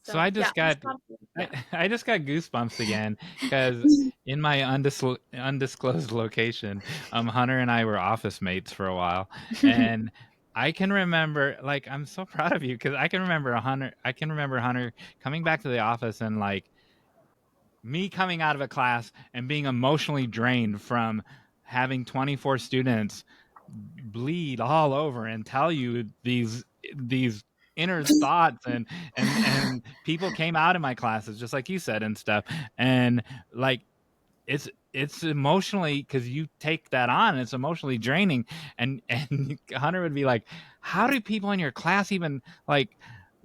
So I just got I just got goosebumps again because in my undisclosed location, Hunter and I were office mates for a while, and I can remember, like, I'm so proud of you because I can remember Hunter coming back to the office and like me coming out of a class and being emotionally drained from having 24 students bleed all over and tell you these inner thoughts and people came out in my classes just like you said and stuff, and like it's emotionally, because you take that on, it's emotionally draining, and Hunter would be like, how do people in your class even like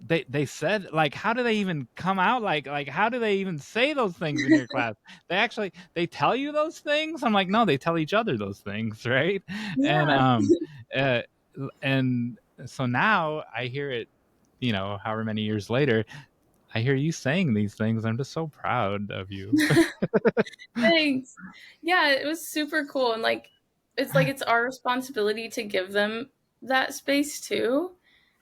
they said, like, how do they even come out, like how do they even say those things in your class? They tell you those things? I'm like, no, they tell each other those things, right? Yeah. And so now I hear it, however many years later, I hear you saying these things. I'm just so proud of you. Thanks. Yeah, it was super cool. And like it's our responsibility to give them that space too.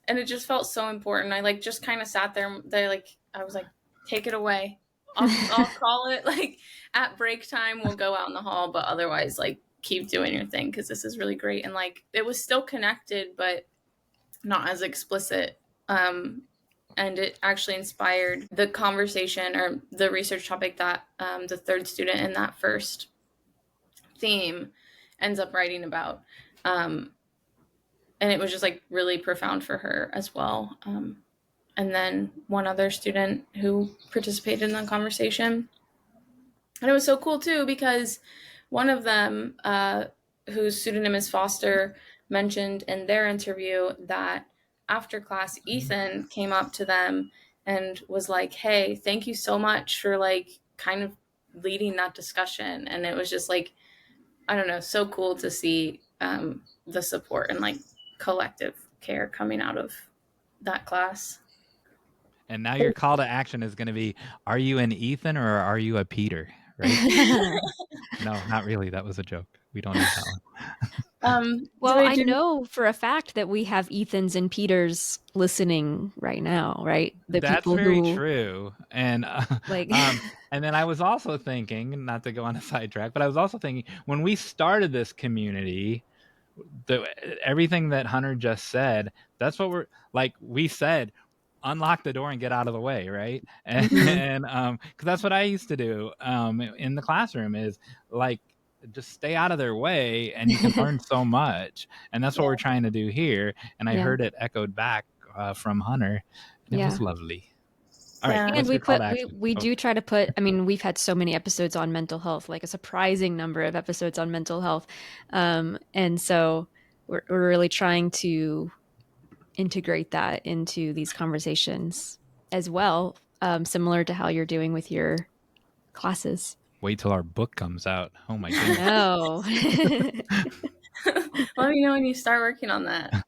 And it just felt so important. I like just kind of sat there. I was like, take it away. I'll call it like at break time. We'll go out in the hall, but otherwise, like, keep doing your thing because this is really great. And like it was still connected, but not as explicit. And it actually inspired the conversation or the research topic that the third student in that first theme ends up writing about. And it was just like really profound for her as well. And then one other student who participated in the conversation. And it was so cool too, because one of them, whose pseudonym is Foster, mentioned in their interview that after class, Ethan came up to them and was like, hey, thank you so much for like kind of leading that discussion. And it was just like, I don't know, so cool to see the support and like collective care coming out of that class. And now your call to action is going to be, are you an Ethan or are you a Peter? Right? No, not really. That was a joke. We don't need that one. Well, I know for a fact that we have Ethans and Peters listening right now, right? That's very true. And and then I was also thinking, not to go on a sidetrack, but I was also thinking when we started this community, everything that Hunter just said, that's what we're like. We said, unlock the door and get out of the way, right? And because that's what I used to do in the classroom, is like just stay out of their way and you can learn so much. And that's what we're trying to do here. And I heard it echoed back from Hunter, and it was lovely. All right, and we do try to put, I mean, we've had so many episodes on mental health, like a surprising number of episodes on mental health, and so we're really trying to integrate that into these conversations as well, similar to how you're doing with your classes. Wait till our book comes out. Oh my goodness. No. Let me know when you start working on that.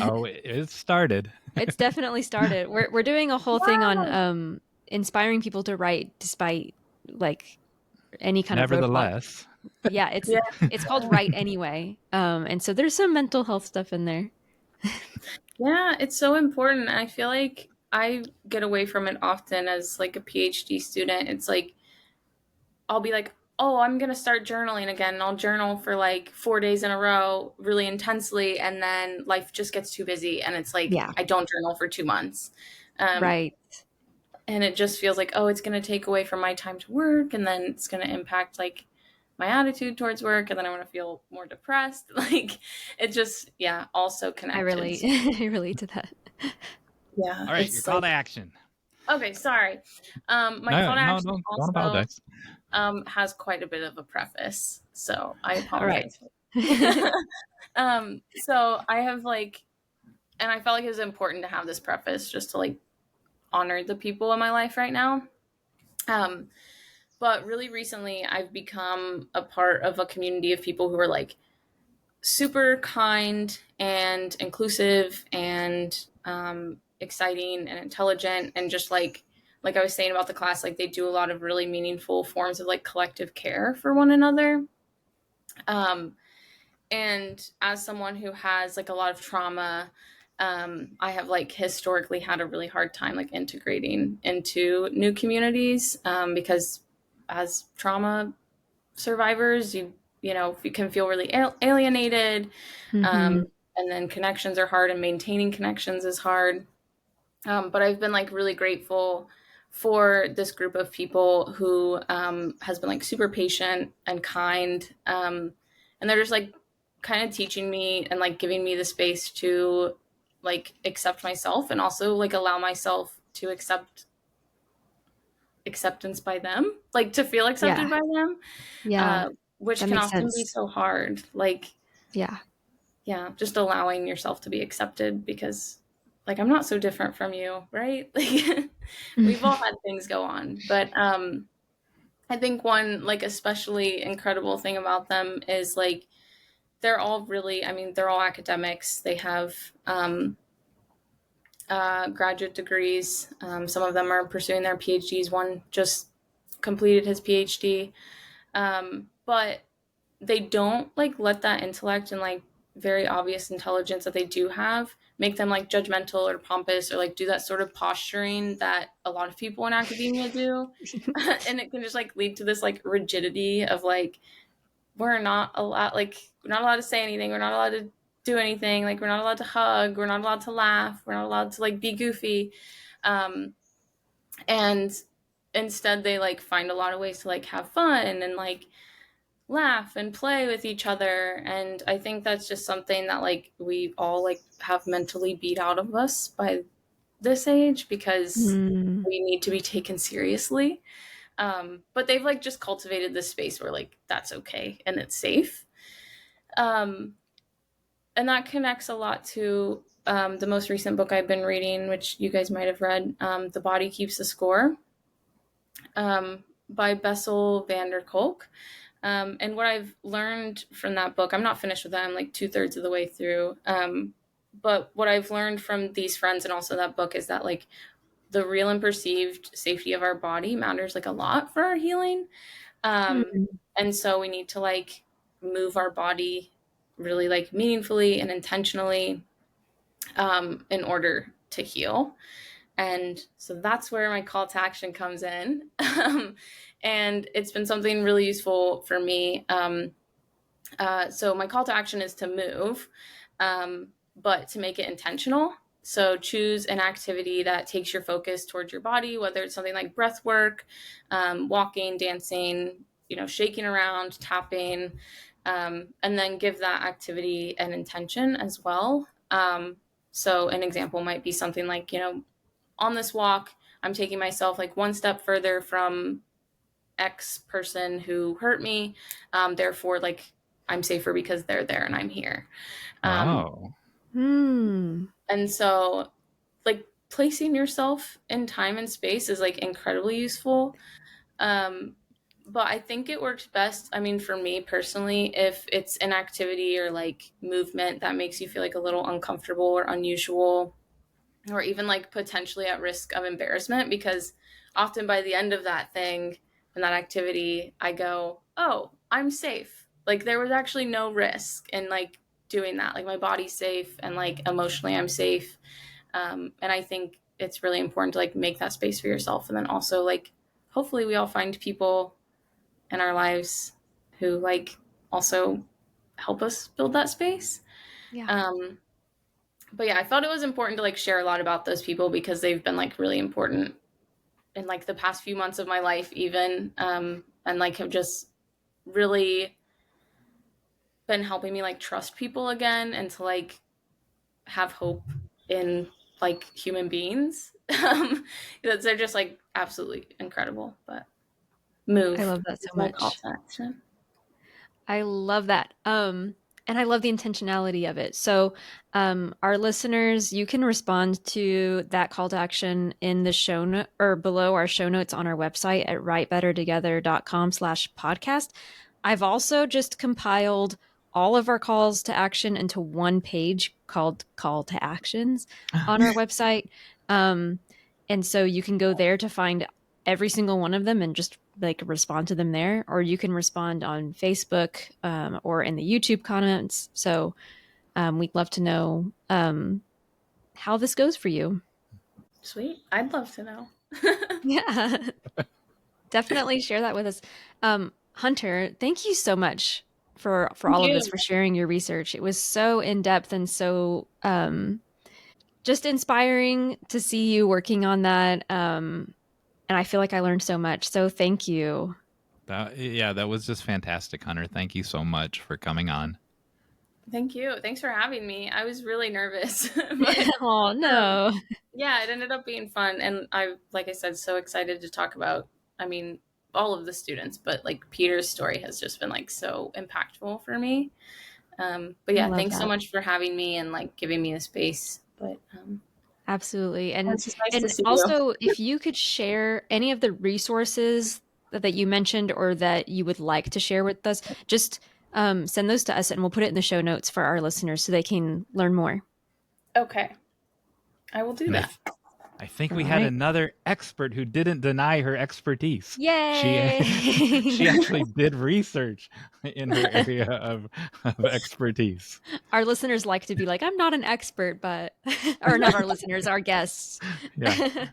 Oh, it started. It's definitely started. We're doing a whole thing on inspiring people to write despite like any kind of nevertheless. Yeah, it's called Write Anyway. And so there's some mental health stuff in there. Yeah, it's so important. I feel like I get away from it often as like a PhD student. It's like I'll be like, oh, I'm going to start journaling again. And I'll journal for like 4 days in a row really intensely. And then life just gets too busy. And it's like, I don't journal for 2 months. Right. And it just feels like, oh, it's going to take away from my time to work. And then it's going to impact like my attitude towards work. And then I'm going to feel more depressed. Like it just, also connected. I relate to that. Yeah. All right. Your call to action. Okay. Sorry. My call to action don't apologize. Has quite a bit of a preface, so I apologize. Right. So I have like, and I felt like it was important to have this preface just to like honor the people in my life right now. But really recently I've become a part of a community of people who are like super kind and inclusive and exciting and intelligent and just like like I was saying about the class, like they do a lot of really meaningful forms of like collective care for one another. And as someone who has like a lot of trauma, I have like historically had a really hard time like integrating into new communities, because as trauma survivors, you know, you can feel really alienated, and then connections are hard, and maintaining connections is hard. But I've been like really grateful for this group of people who has been like super patient and kind, and they're just like kind of teaching me and like giving me the space to like accept myself, and also like allow myself to accept acceptance by them, like to feel accepted by them, which can often be so hard. Like, yeah, just allowing yourself to be accepted, because like I'm not so different from you, right? Like we've all had things go on, but I think one like especially incredible thing about them is like they're all really, I mean, they're all academics. They have graduate degrees. Some of them are pursuing their PhDs. One just completed his PhD, but they don't like let that intellect and like very obvious intelligence that they do have make them like judgmental or pompous, or like do that sort of posturing that a lot of people in academia do. And it can just like lead to this like rigidity of like, we're not allowed to say anything, we're not allowed to do anything, like we're not allowed to hug, we're not allowed to laugh, we're not allowed to like be goofy, and instead they like find a lot of ways to like have fun and like laugh and play with each other. And I think that's just something that like we all like have mentally beat out of us by this age, because we need to be taken seriously. But they've like just cultivated this space where like that's okay and it's safe. And that connects a lot to the most recent book I've been reading, which you guys might have read, The Body Keeps the Score, by Bessel van der Kolk. And what I've learned from that book, I'm not finished with that, I'm like 2/3 of the way through. But what I've learned from these friends and also that book is that like the real and perceived safety of our body matters like a lot for our healing. And so we need to like move our body really like meaningfully and intentionally in order to heal. And so that's where my call to action comes in. And it's been something really useful for me. So my call to action is to move, but to make it intentional. So choose an activity that takes your focus towards your body, whether it's something like breath work, walking, dancing, you know, shaking around, tapping, and then give that activity an intention as well. So an example might be something like, you know, on this walk, I'm taking myself like one step further from X person who hurt me. Therefore, like I'm safer because they're there and I'm here. And so like placing yourself in time and space is like incredibly useful. But I think it works best, I mean, for me personally, if it's an activity or like movement that makes you feel like a little uncomfortable or unusual, or even like potentially at risk of embarrassment, because often by the end of that thing and that activity, I go, oh, I'm safe. Like there was actually no risk in like doing that. Like my body's safe and like emotionally I'm safe. And I think it's really important to like make that space for yourself. And then also like, hopefully we all find people in our lives who like also help us build that space. But yeah, I thought it was important to like share a lot about those people because they've been like really important in like the past few months of my life even, and like have just really been helping me like trust people again and to like have hope in like human beings. They're just like absolutely incredible. But move. I love that so much. I love that. And I love the intentionality of it. So our listeners, you can respond to that call to action in the show note or below our show notes on our website at writebettertogether.com/podcast. I've also just compiled all of our calls to action into one page called Call to Actions on our website. And so you can go there to find every single one of them and just like respond to them there, or you can respond on Facebook or in the YouTube comments. So we'd love to know how this goes for you. Sweet. I'd love to know. Yeah. Definitely share that with us. Hunter, thank you so much for all of this, for sharing your research. It was so in-depth and so just inspiring to see you working on that. And I feel like I learned so much. So thank you. That was just fantastic, Hunter. Thank you so much for coming on. Thank you. Thanks for having me. I was really nervous. Oh, no. Yeah, it ended up being fun. And like I said, so excited to talk about, all of the students, but like Peter's story has just been like so impactful for me. But yeah, thanks so much for having me and like giving me the space. But absolutely. And, nice and also, if you could share any of the resources that you mentioned or that you would like to share with us, just send those to us and we'll put it in the show notes for our listeners so they can learn more. Okay. I will do that. I think we had another expert who didn't deny her expertise. Yay! She actually did research in her area of expertise. Our listeners like to be like, I'm not an expert, but, or not our listeners, our guests. Yeah.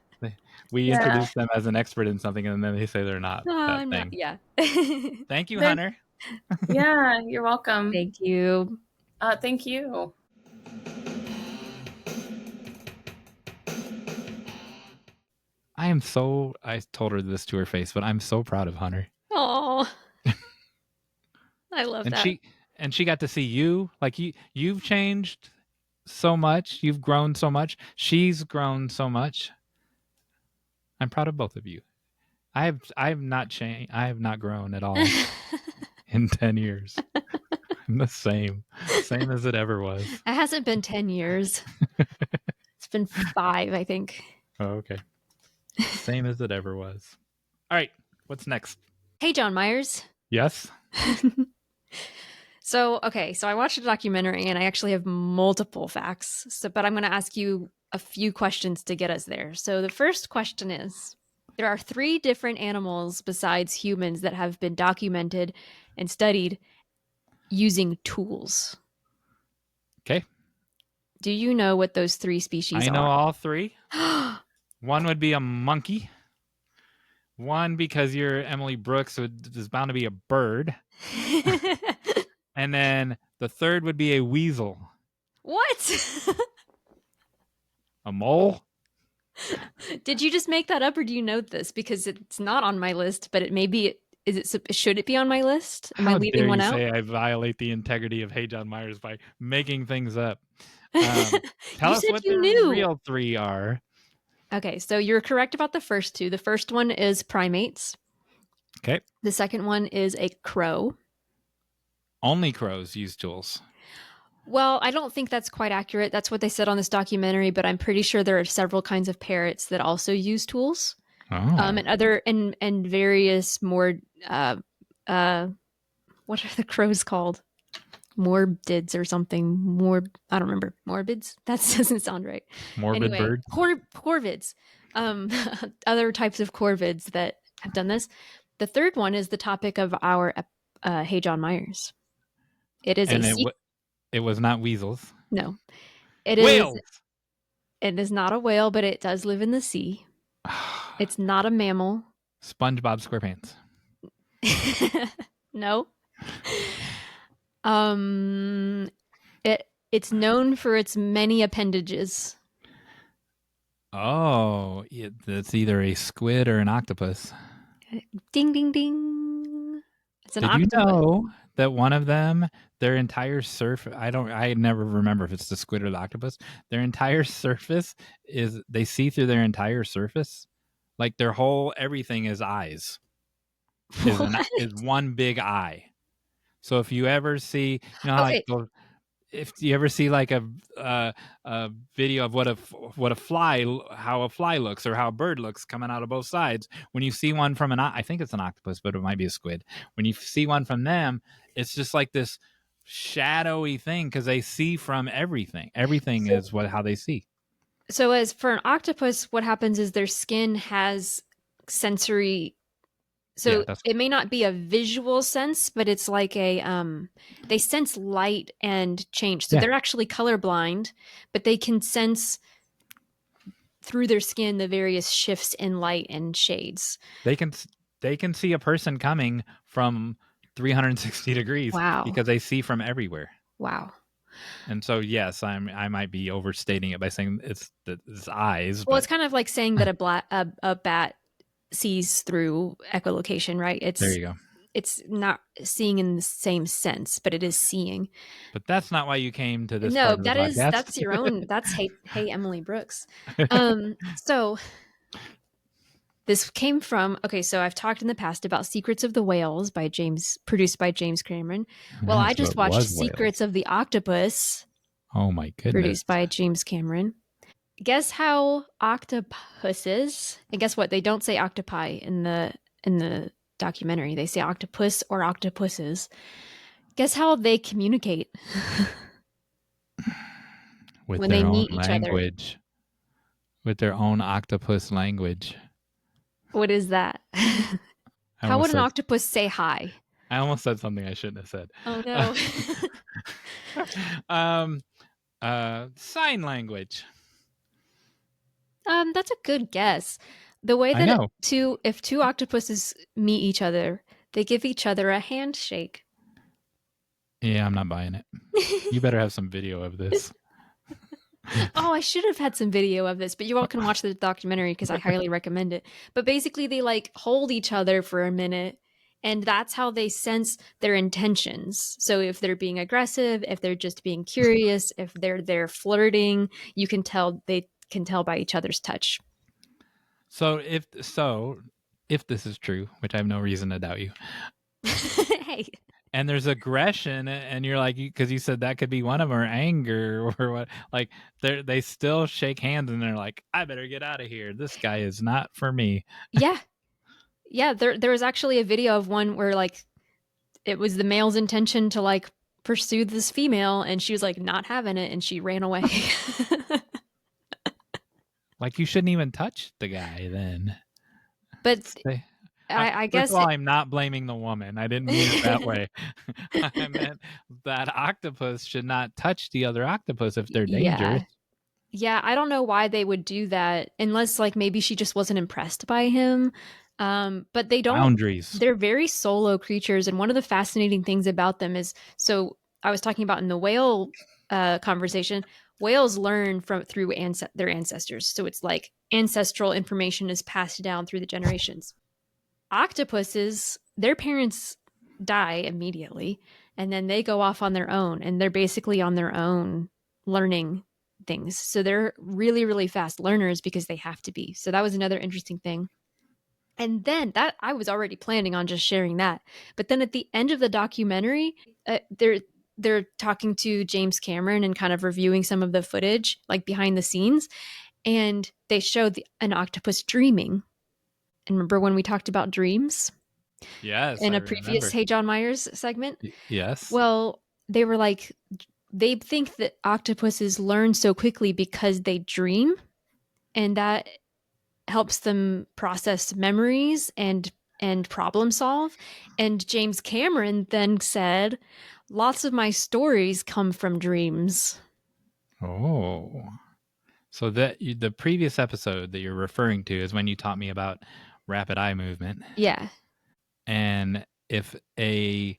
We introduce them as an expert in something and then they say they're not. I'm not. Yeah. Thank you, Hunter. Yeah, you're welcome. Thank you. Thank you. I told her this to her face, but I'm so proud of Hunter. Oh, I love that. And she got to see you. Like you've changed so much. You've grown so much. She's grown so much. I'm proud of both of you. I have not changed. I have not grown at all in 10 years. I'm the same as it ever was. It hasn't been 10 years. It's been 5, I think. Oh, okay. Same as it ever was. All right. What's next? Hey, John Meyers. Yes. So I watched a documentary and I actually have multiple facts. But I'm going to ask you a few questions to get us there. So the first question is, there are 3 different animals besides humans that have been documented and studied using tools. Okay. Do you know what those 3 species are? I know all 3. One would be a monkey. One, because you're Emily Brooks, so there's bound to be a bird. And then the third would be a weasel. What? A mole? Did you just make that up or do you know this? Because it's not on my list, but should it be on my list? Am I leaving one out? How dare you say I violate the integrity of Hey John Meyers by making things up? Tell us what the real 3 are. Okay, so you're correct about the first 2. The first one is primates. Okay. The second one is a crow. Only crows use tools. Well, I don't think that's quite accurate. That's what they said on this documentary, but I'm pretty sure there are several kinds of parrots that also use tools. Oh. And various more what are the crows called? Morbids or something. I don't remember. Morbids? That doesn't sound right. Morbid bird? Corvids. Other types of corvids that have done this. The third one is the topic of our Hey John Meyers. It is it was not weasels. No. It Whales. It is not a whale, but it does live in the sea. It's not a mammal. SpongeBob SquarePants. No. It's known for its many appendages. Oh, it's either a squid or an octopus. Ding, ding, ding. It's an octopus. Did you know that one of them, their entire surface, I never remember if it's the squid or the octopus, their entire surface they see through their entire surface. Like their whole everything is eyes. Is one big eye. So if you ever see, if you ever see like a video of how a fly looks or how a bird looks coming out of both sides, when you see one from I think it's an octopus, but it might be a squid. When you see one from them, it's just like this shadowy thing because they see from everything. Everything is how they see. So as for an octopus, what happens is their skin has sensory. So it may not be a visual sense, but it's like they sense light and change. So they're actually colorblind, but they can sense through their skin the various shifts in light and shades. They can see a person coming from 360 degrees. Wow. Because they see from everywhere. Wow. And so, yes, I might be overstating it by saying it's eyes. Well, it's kind of like saying that a bat sees through echolocation, right? There you go. It's not seeing in the same sense, but it is seeing. But that's not why you came to this. No, that's your own. That's hey Emily Brooks. So this came from, okay, so I've talked in the past about Secrets of the Whales produced by James Cameron. Well, I just watched Secrets of the Octopus. Oh my goodness. Produced by James Cameron. Guess how octopuses, and guess what? They don't say octopi in the documentary. They say octopus or octopuses. Guess how they communicate? When they meet each other. With their own octopus language. What is that? How would an octopus say hi? I almost said something I shouldn't have said. Oh no. Sign language. That's a good guess. The way that if two octopuses meet each other, they give each other a handshake. Yeah, I'm not buying it. You better have some video of this. Oh, I should have had some video of this, but you all can watch the documentary because I highly recommend it. But basically, they like hold each other for a minute, and that's how they sense their intentions. So if they're being aggressive, if they're just being curious, if they're flirting, they can tell by each other's touch. So if this is true, which I have no reason to doubt you. Hey. And there's aggression, and you're like, because you said that could be one of them, or anger, or what? Like they still shake hands, and they're like, I better get out of here. This guy is not for me. Yeah. There was actually a video of one where like it was the male's intention to like pursue this female, and she was like not having it, and she ran away. Like you shouldn't even touch the guy then. But I guess I'm not blaming the woman. I didn't mean it that way. I meant that octopus should not touch the other octopus if they're dangerous. Yeah, I don't know why they would do that unless like maybe she just wasn't impressed by him. But they don't. Boundaries. They're very solo creatures, and one of the fascinating things about them is, so I was talking about in the whale conversation, whales learn through their ancestors. So it's like ancestral information is passed down through the generations. Octopuses, their parents die immediately, and then they go off on their own, and they're basically on their own learning things. So they're really, really fast learners because they have to be. So that was another interesting thing. And then that I was already planning on just sharing that. But then at the end of the documentary, they're talking to James Cameron and kind of reviewing some of the footage, like behind the scenes, and they showed an octopus dreaming. And remember when we talked about dreams? Yes. In a previous HEYJONMEYERS segment? Yes. Well, they were like, they think that octopuses learn so quickly because they dream, and that helps them process memories and problem solve. And James Cameron then said, lots of my stories come from dreams. Oh. So the previous episode that you're referring to is when you taught me about rapid eye movement. Yeah. And if a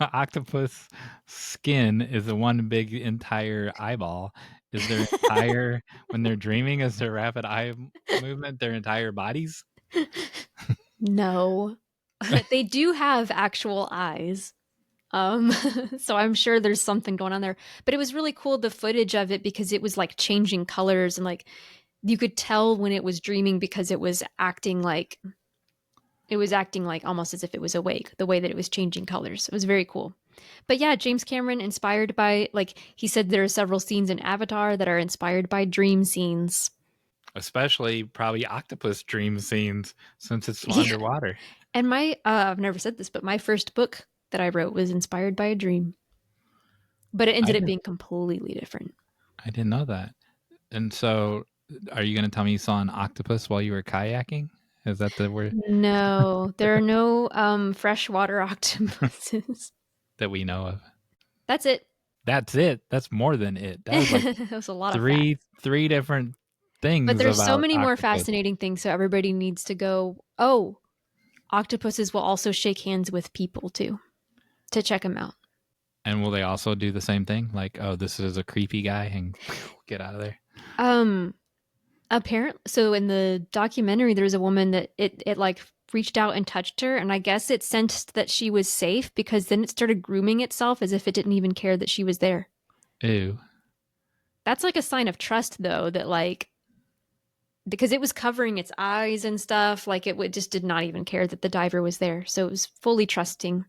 octopus skin is the one big entire eyeball, is their entire when they're dreaming, is their rapid eye movement their entire bodies? No. They do have actual eyes. So I'm sure there's something going on there. But it was really cool, the footage of it, because it was like changing colors, and like you could tell when it was dreaming because it was acting like almost as if it was awake, the way that it was changing colors. It was very cool. But yeah, James Cameron, inspired by, like he said, there are several scenes in Avatar that are inspired by dream scenes. Especially probably octopus dream scenes, since it's underwater. And I've never said this, but my first book that I wrote was inspired by a dream. But it ended up being completely different. I didn't know that. And so, are you going to tell me you saw an octopus while you were kayaking? Is that the word? No, there are no freshwater octopuses. That we know of. That's it. That's it. That's more than it. That was like that was a lot of three different things. But there's so many octopus. more fascinating things, so everybody needs to go, oh, octopuses will also shake hands with people too, to check them out. And will they also do the same thing? Like, oh, this is a creepy guy and get out of there? Apparently, so in the documentary, there's a woman that it like reached out and touched her, and I guess it sensed that she was safe because then it started grooming itself as if it didn't even care that she was there. Ew. That's like a sign of trust, though, that like, because it was covering its eyes and stuff, like it just did not even care that the diver was there. So it was fully trusting.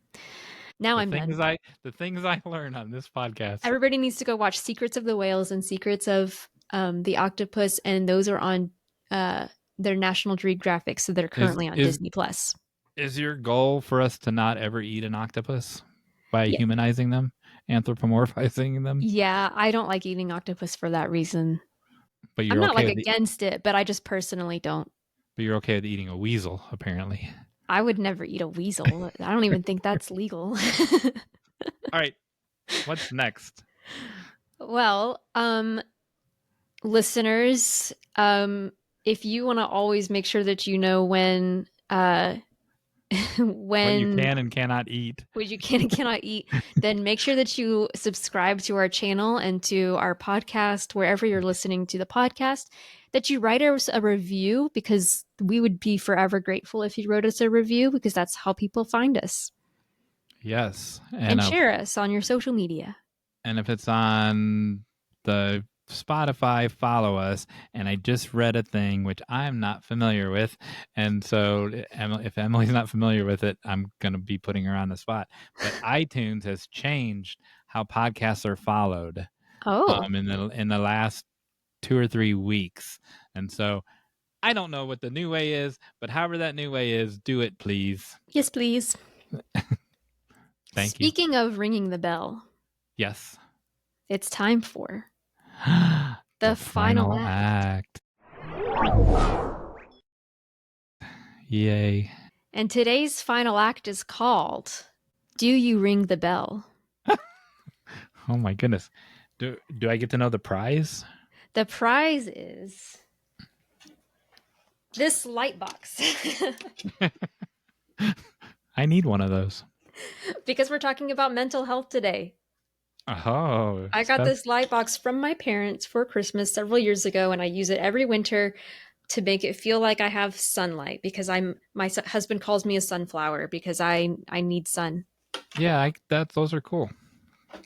Now I'm done. The things I learn on this podcast. Everybody needs to go watch Secrets of the Whales and Secrets of the Octopus, and those are on their National Geographic, so they're currently on Disney Plus. Is your goal for us to not ever eat an octopus by humanizing them, anthropomorphizing them? Yeah, I don't like eating octopus for that reason. But I'm not like against it, but I just personally don't. But you're okay with eating a weasel, apparently. I would never eat a weasel. I don't even think that's legal. All right. What's next? Well, listeners, if you want to always make sure that you know when what you can and cannot eat. What you can and cannot eat, then make sure that you subscribe to our channel and to our podcast, wherever you're listening to the podcast, that you write us a review, because we would be forever grateful if you wrote us a review, because that's how people find us. Yes. And share us on your social media. And if it's on the Spotify, follow us. And I just read a thing which I'm not familiar with, and so if Emily's not familiar with it, I'm gonna be putting her on the spot. But iTunes has changed how podcasts are followed. In the last 2 or 3 weeks, and so I don't know what the new way is, but however that new way is, do it, please. Yes, please. Thank you. Speaking of ringing the bell, yes, it's time for the final act. Yay. And today's final act is called Do You Ring the Bell? Oh my goodness. Do I get to know the prize? The prize is this light box. I need one of those. Because we're talking about mental health today. Oh. I got this light box from my parents for Christmas several years ago, and I use it every winter to make it feel like I have sunlight, because my husband calls me a sunflower because I need sun. Yeah, those are cool.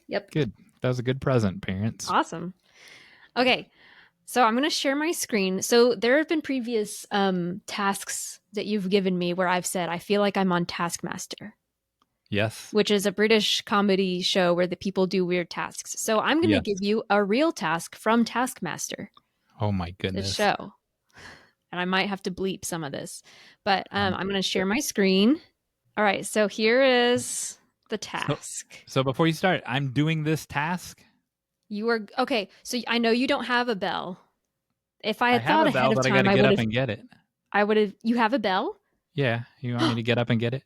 Yep. Good. That was a good present, parents. Awesome. Okay. So I'm going to share my screen. So there have been previous tasks that you've given me where I've said, I feel like I'm on Taskmaster. Yes. Which is a British comedy show where the people do weird tasks. So I'm going to give you a real task from Taskmaster. Oh my goodness. This show. And I might have to bleep some of this. But I'm going to share my screen. All right. So here is the task. So before you start, I'm doing this task. You are okay. So I know you don't have a bell. If I had thought ahead bell, of but time, I got to get up and get it. I would have. You have a bell? Yeah. You want me to get up and get it?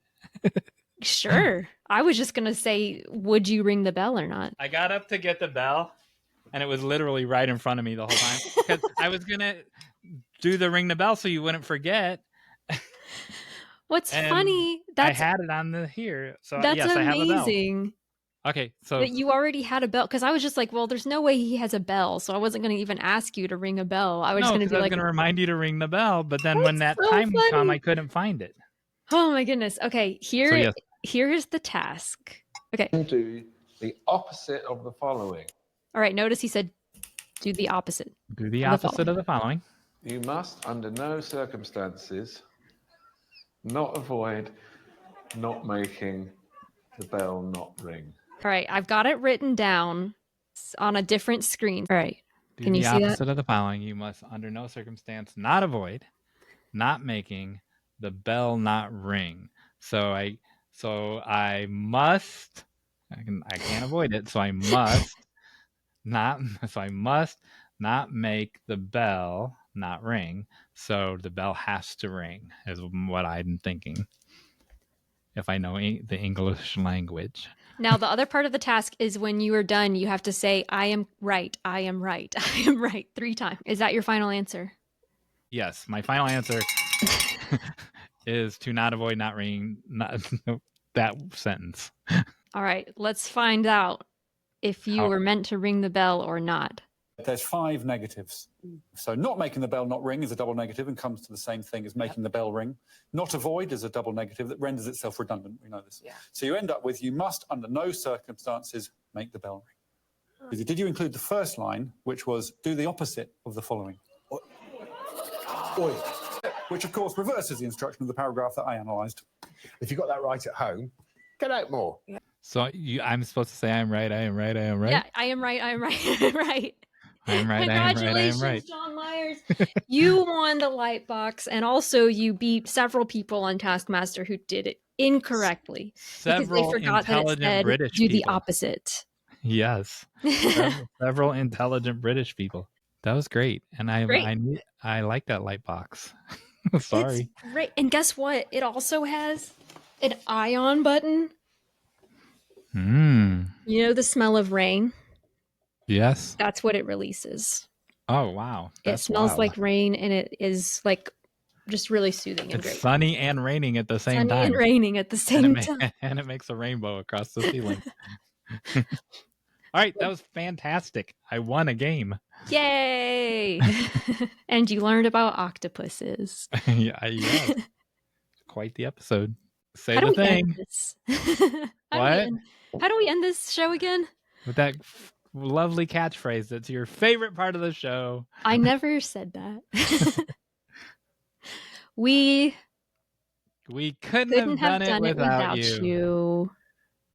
Sure. I was just going to say, would you ring the bell or not? I got up to get the bell, and it was literally right in front of me the whole time. Because I was going to do the ring the bell so you wouldn't forget. What's funny? I had it on here. So that's yes, amazing. I have a bell. Okay, so that you already had a bell, because I was just like, well, there's no way he has a bell, so I wasn't going to even ask you to ring a bell. I was just going to be like, going to remind you to ring the bell, but then when that time came, I couldn't find it. Oh my goodness. Okay, here is the task. Okay. Do the opposite of the following. All right. Notice he said, do the opposite. Do the opposite of the following. You must, under no circumstances, not avoid not making the bell not ring. All right. I've got it written down on a different screen. All right. Can you see that? The opposite of the following. You must, under no circumstance, not avoid not making the bell not ring. So I must. I can't avoid it. So I must not not make the bell not ring. So the bell has to ring, is what I'm thinking, if I know the English language. Now, the other part of the task is when you are done, you have to say, I am right, I am right, I am right 3 times. Is that your final answer? Yes, my final answer is to not avoid not ringing that sentence. All right, let's find out if you were meant to ring the bell or not. There's 5 negatives. So not making the bell not ring is a double negative and comes to the same thing as making the bell ring. Not avoid is a double negative that renders itself redundant. We know this. Yeah. So you end up with, you must under no circumstances make the bell ring. Did you include the first line, which was do the opposite of the following? Oi. Which of course reverses the instruction of the paragraph that I analysed. If you got that right at home, get out more. So I'm supposed to say I'm right, I am right, I am right? Yeah, I am right, I am right, I am right. I'm right, Congratulations, I am right. John Meyers. You won the light box, and also you beat several people on Taskmaster who did it incorrectly. Several because they forgot that it said British do the people. Opposite. Yes. Several intelligent British people. That was great. And I like that light box. Sorry. It's great. And guess what? It also has an ion button. You know the smell of rain? Yes. That's what it releases. Oh, wow. It smells like rain, and it is like just really soothing and great. It's sunny and raining at the same time. Sunny and raining at the same time. And it makes a rainbow across the ceiling. All right. That was fantastic. I won a game. Yay! And you learned about octopuses. Yeah. Quite the episode. Say the thing. What? How do we end this show again? With that lovely catchphrase that's your favorite part of the show. I never said that. We couldn't have done it without you.